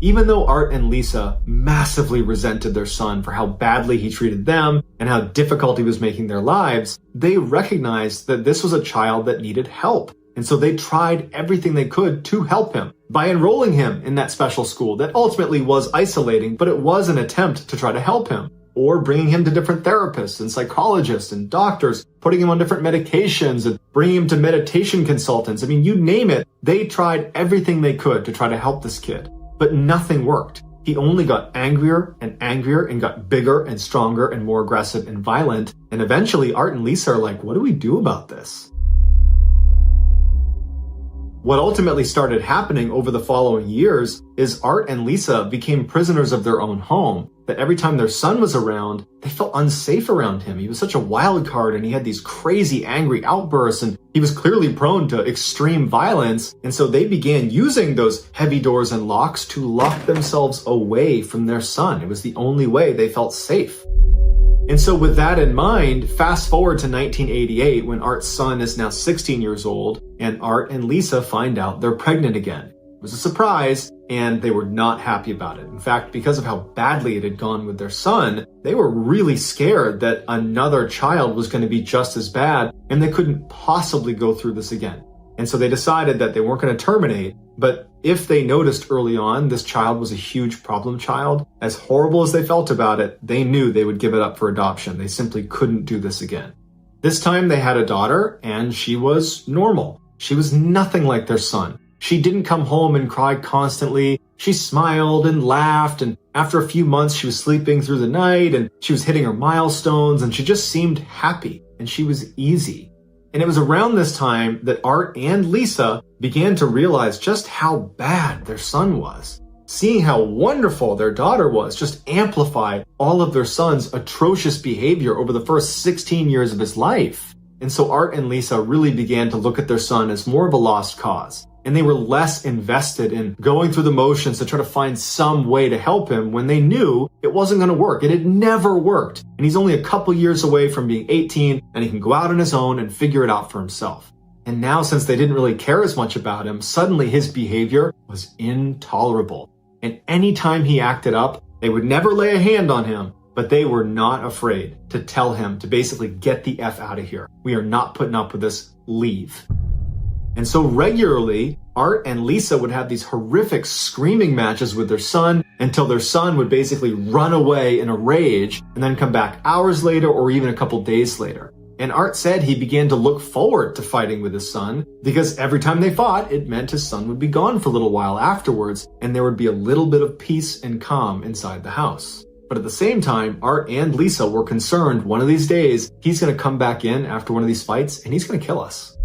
Even though Art and Lisa massively resented their son for how badly he treated them and how difficult he was making their lives, they recognized that this was a child that needed help. And so they tried everything they could to help him by enrolling him in that special school that ultimately was isolating, but it was an attempt to try to help him, or bringing him to different therapists and psychologists and doctors, putting him on different medications and bringing him to meditation consultants. I mean, you name it, they tried everything they could to try to help this kid, but nothing worked. He only got angrier and got bigger and stronger and more aggressive and violent. And eventually Art and Lisa are like, what do we do about this? What ultimately started happening over the following years is Art and Lisa became prisoners of their own home, that every time their son was around, they felt unsafe around him. He was such a wild card and he had these crazy angry outbursts and he was clearly prone to extreme violence. And so they began using those heavy doors and locks to lock themselves away from their son. It was the only way they felt safe. And so with that in mind, fast forward to 1988 when Art's son is now 16 years old and Art and Lisa find out they're pregnant again. It was a surprise and they were not happy about it. In fact, because of how badly it had gone with their son, they were really scared that another child was going to be just as bad and they couldn't possibly go through this again. And so they decided that they weren't going to terminate, but if they noticed early on this child was a huge problem child, as horrible as they felt about it, they knew they would give it up for adoption. They simply couldn't do this again. This time they had a daughter and she was normal. She was nothing like their son. She didn't come home and cry constantly. She smiled and laughed, and after a few months she was sleeping through the night and she was hitting her milestones and she just seemed happy and she was easy. And it was around this time that Art and Lisa began to realize just how bad their son was. Seeing how wonderful their daughter was just amplified all of their son's atrocious behavior over the first 16 years of his life. And so Art and Lisa really began to look at their son as more of a lost cause. And they were less invested in going through the motions to try to find some way to help him when they knew it wasn't going to work. It had never worked. And he's only a couple years away from being 18 and he can go out on his own and figure it out for himself. And now, since they didn't really care as much about him, suddenly his behavior was intolerable. And anytime he acted up, they would never lay a hand on him, but they were not afraid to tell him to basically get the F out of here. We are not putting up with this. Leave. And so regularly, Art and Lisa would have these horrific screaming matches with their son, until their son would basically run away in a rage and then come back hours later or even a couple days later. And Art said he began to look forward to fighting with his son because every time they fought, it meant his son would be gone for a little while afterwards and there would be a little bit of peace and calm inside the house. But at the same time, Art and Lisa were concerned one of these days he's going to come back in after one of these fights and he's going to kill us.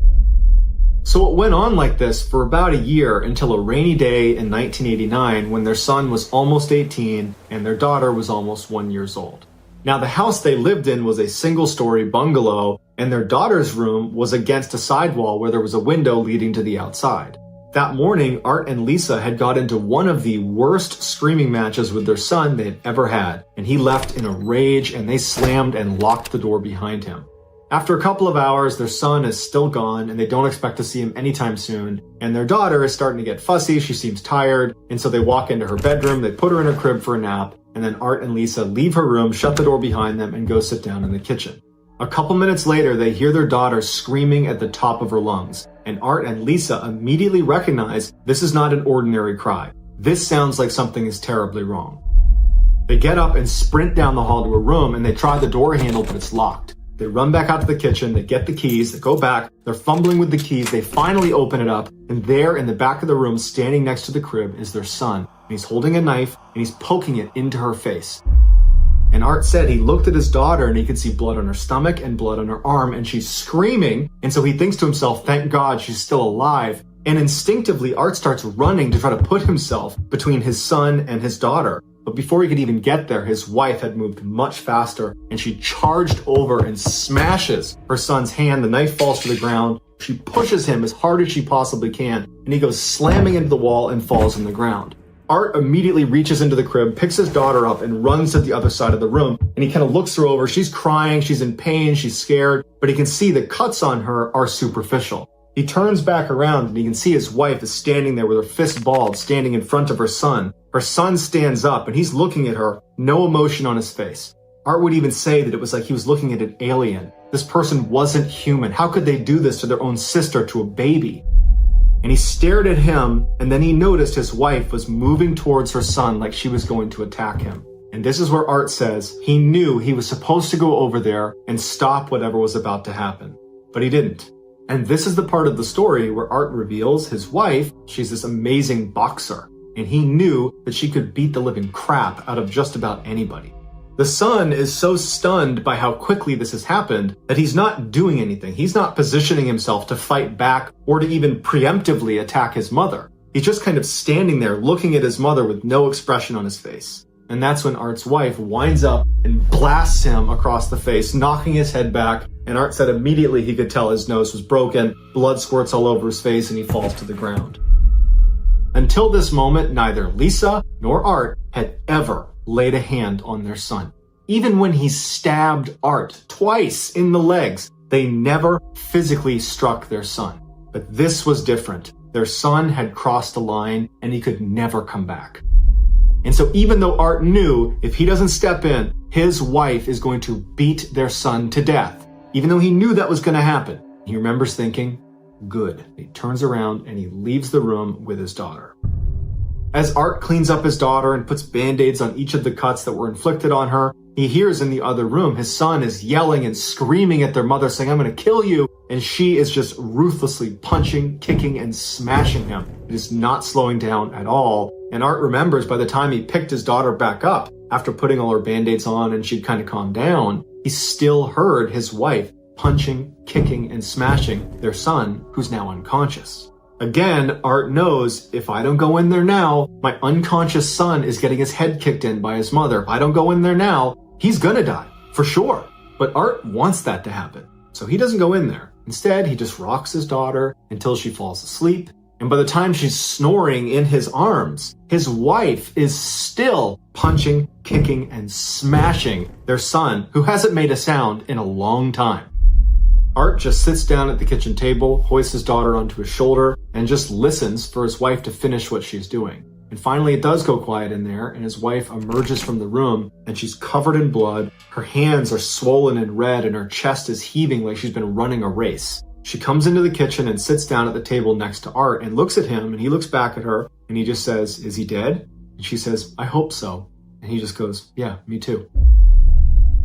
So it went on like this for about a year until a rainy day in 1989 when their son was almost 18 and their daughter was almost 1 year old. Now the house they lived in was a single-story bungalow and their daughter's room was against a sidewall where there was a window leading to the outside. That morning, Art and Lisa had got into one of the worst screaming matches with their son they had ever had, and he left in a rage and they slammed and locked the door behind him. After a couple of hours, their son is still gone and they don't expect to see him anytime soon. And their daughter is starting to get fussy, she seems tired, and so they walk into her bedroom, they put her in her crib for a nap, and then Art and Lisa leave her room, shut the door behind them, and go sit down in the kitchen. A couple minutes later, they hear their daughter screaming at the top of her lungs, and Art and Lisa immediately recognize this is not an ordinary cry. This sounds like something is terribly wrong. They get up and sprint down the hall to a room, and they try the door handle, but it's locked. They run back out to the kitchen, they get the keys, they go back, they're fumbling with the keys, they finally open it up, and there in the back of the room, standing next to the crib, is their son. And he's holding a knife, and he's poking it into her face. And Art said he looked at his daughter, and he could see blood on her stomach and blood on her arm, and she's screaming, and so he thinks to himself, thank God she's still alive. And instinctively, Art starts running to try to put himself between his son and his daughter. But before he could even get there, his wife had moved much faster and she charged over and smashes her son's hand. The knife falls to the ground. She pushes him as hard as she possibly can and he goes slamming into the wall and falls on the ground. Art immediately reaches into the crib, picks his daughter up and runs to the other side of the room. And he kind of looks her over. She's crying, she's in pain, she's scared, but he can see the cuts on her are superficial. He turns back around and he can see his wife is standing there with her fist balled, standing in front of her son. Her son stands up and he's looking at her, no emotion on his face. Art would even say that it was like he was looking at an alien. This person wasn't human. How could they do this to their own sister, to a baby? And he stared at him and then he noticed his wife was moving towards her son like she was going to attack him. And this is where Art says he knew he was supposed to go over there and stop whatever was about to happen. But he didn't. And this is the part of the story where Art reveals his wife, she's this amazing boxer, and he knew that she could beat the living crap out of just about anybody. The son is so stunned by how quickly this has happened that he's not doing anything. He's not positioning himself to fight back or to even preemptively attack his mother. He's just kind of standing there looking at his mother with no expression on his face. And that's when Art's wife winds up and blasts him across the face, knocking his head back. And Art said immediately he could tell his nose was broken, blood squirts all over his face, and he falls to the ground. Until this moment, neither Lisa nor Art had ever laid a hand on their son. Even when he stabbed Art twice in the legs, they never physically struck their son. But this was different. Their son had crossed the line, and he could never come back. And so even though Art knew if he doesn't step in, his wife is going to beat their son to death, even though he knew that was going to happen, he remembers thinking, good. He turns around and he leaves the room with his daughter. As Art cleans up his daughter and puts band-aids on each of the cuts that were inflicted on her, he hears in the other room his son is yelling and screaming at their mother saying, I'm going to kill you. And she is just ruthlessly punching, kicking, and smashing him. It is not slowing down at all. And Art remembers by the time he picked his daughter back up, after putting all her band-aids on and she'd kind of calmed down, he still heard his wife punching, kicking, and smashing their son, who's now unconscious. Again, Art knows if I don't go in there now, my unconscious son is getting his head kicked in by his mother. If I don't go in there now, he's gonna die, for sure. But Art wants that to happen, so he doesn't go in there. Instead, he just rocks his daughter until she falls asleep. And by the time she's snoring in his arms, his wife is still punching, kicking, and smashing their son, who hasn't made a sound in a long time. Art just sits down at the kitchen table, hoists his daughter onto his shoulder, and just listens for his wife to finish what she's doing. And finally it does go quiet in there, and his wife emerges from the room, and she's covered in blood, her hands are swollen and red, and her chest is heaving like she's been running a race. She comes into the kitchen and sits down at the table next to Art and looks at him, and he looks back at her, and he just says, is he dead? And she says, "I hope so." And he just goes, "Yeah, me too."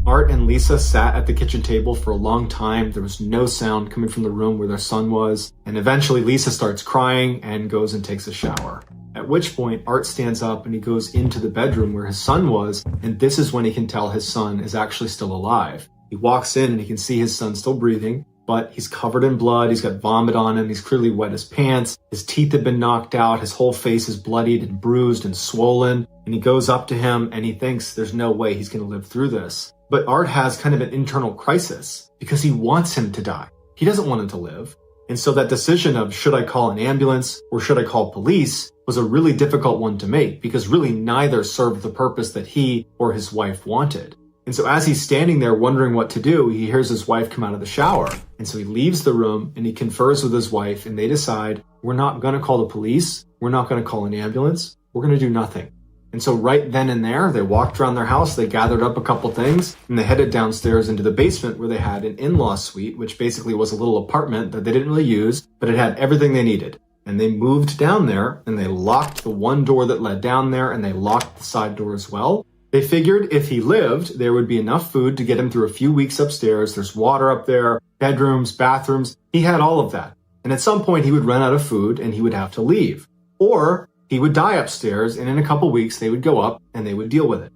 Art and Lisa sat at the kitchen table for a long time. There was no sound coming from the room where their son was. And eventually Lisa starts crying and goes and takes a shower. At which point Art stands up and he goes into the bedroom where his son was. And this is when he can tell his son is actually still alive. He walks in and he can see his son still breathing, but he's covered in blood. He's got vomit on him. He's clearly wet his pants. His teeth have been knocked out. His whole face is bloodied and bruised and swollen. And he goes up to him and he thinks there's no way he's going to live through this. But Art has kind of an internal crisis because he wants him to die. He doesn't want him to live. And so that decision of should I call an ambulance or should I call police was a really difficult one to make because really neither served the purpose that he or his wife wanted. And so as he's standing there wondering what to do, he hears his wife come out of the shower. And so he leaves the room and he confers with his wife and they decide, we're not going to call the police. We're not going to call an ambulance. We're going to do nothing. And so right then and there, they walked around their house, they gathered up a couple things, and they headed downstairs into the basement where they had an in-law suite, which basically was a little apartment that they didn't really use, but it had everything they needed. And they moved down there, and they locked the one door that led down there, and they locked the side door as well. They figured if he lived, there would be enough food to get him through a few weeks upstairs. There's water up there, bedrooms, bathrooms. He had all of that. And at some point, he would run out of food, and he would have to leave. Or he would die upstairs, and in a couple weeks, they would go up and they would deal with it.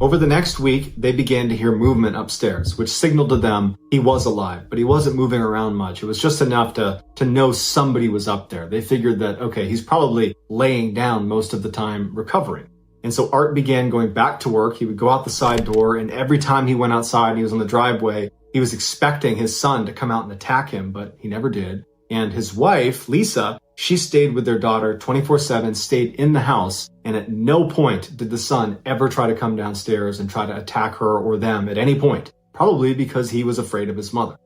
Over the next week, they began to hear movement upstairs, which signaled to them he was alive, but he wasn't moving around much. It was just enough to know somebody was up there. They figured that, okay, he's probably laying down most of the time recovering. And so Art began going back to work. He would go out the side door, and every time he went outside and he was on the driveway, he was expecting his son to come out and attack him, but he never did. And his wife, Lisa, she stayed with their daughter 24/7, stayed in the house, and at no point did the son ever try to come downstairs and try to attack her or them at any point, probably because he was afraid of his mother.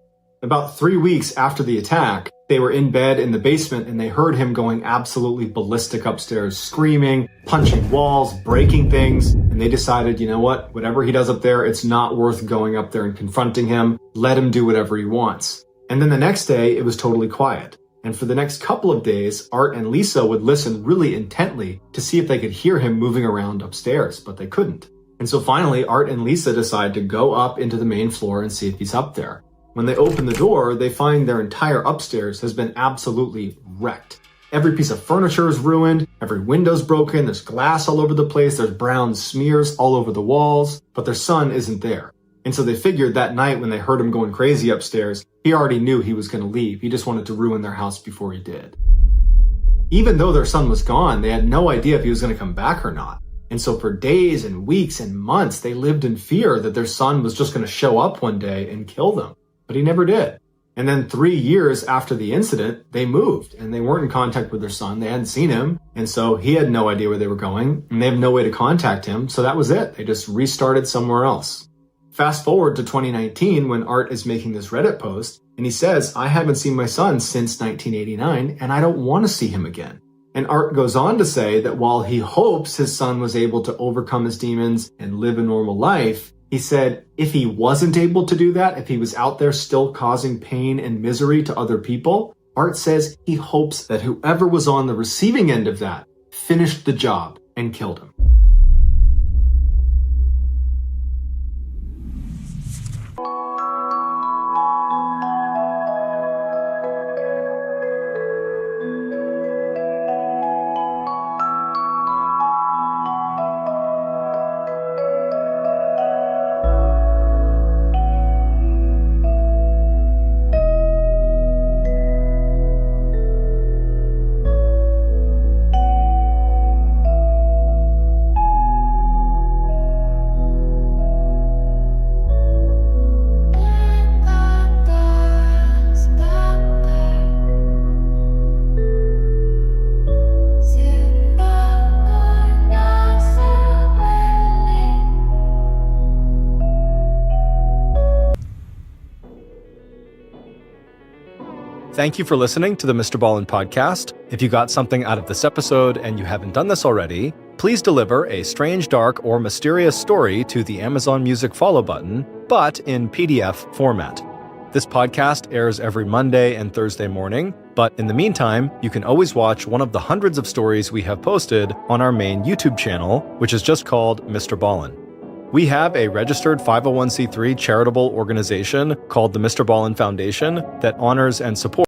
About 3 weeks after the attack, they were in bed in the basement and they heard him going absolutely ballistic upstairs, screaming, punching walls, breaking things, and they decided, you know what, whatever he does up there, it's not worth going up there and confronting him. Let him do whatever he wants. And then the next day, it was totally quiet. And for the next couple of days, Art and Lisa would listen really intently to see if they could hear him moving around upstairs, but they couldn't. And so finally, Art and Lisa decide to go up into the main floor and see if he's up there. When they open the door, they find their entire upstairs has been absolutely wrecked. Every piece of furniture is ruined, every window's broken, there's glass all over the place, there's brown smears all over the walls, but their son isn't there. And so they figured that night when they heard him going crazy upstairs, he already knew he was going to leave. He just wanted to ruin their house before he did. Even though their son was gone, they had no idea if he was going to come back or not. And so for days and weeks and months, they lived in fear that their son was just going to show up one day and kill them. But he never did. And then 3 years after the incident, they moved and they weren't in contact with their son. They hadn't seen him. And so he had no idea where they were going and they have no way to contact him. So that was it. They just restarted somewhere else. Fast forward to 2019 when Art is making this Reddit post and he says, I haven't seen my son since 1989 and I don't want to see him again. And Art goes on to say that while he hopes his son was able to overcome his demons and live a normal life, he said if he wasn't able to do that, if he was out there still causing pain and misery to other people, Art says he hopes that whoever was on the receiving end of that finished the job and killed him. Thank you for listening to the Mr. Ballin podcast. If you got something out of this episode and you haven't done this already, please deliver a strange, dark, or mysterious story to the Amazon Music follow button, but in PDF format. This podcast airs every Monday and Thursday morning. But in the meantime, you can always watch one of the hundreds of stories we have posted on our main YouTube channel, which is just called Mr. Ballen. We have a registered 501c3 charitable organization called the Mr. Ballen Foundation that honors and supports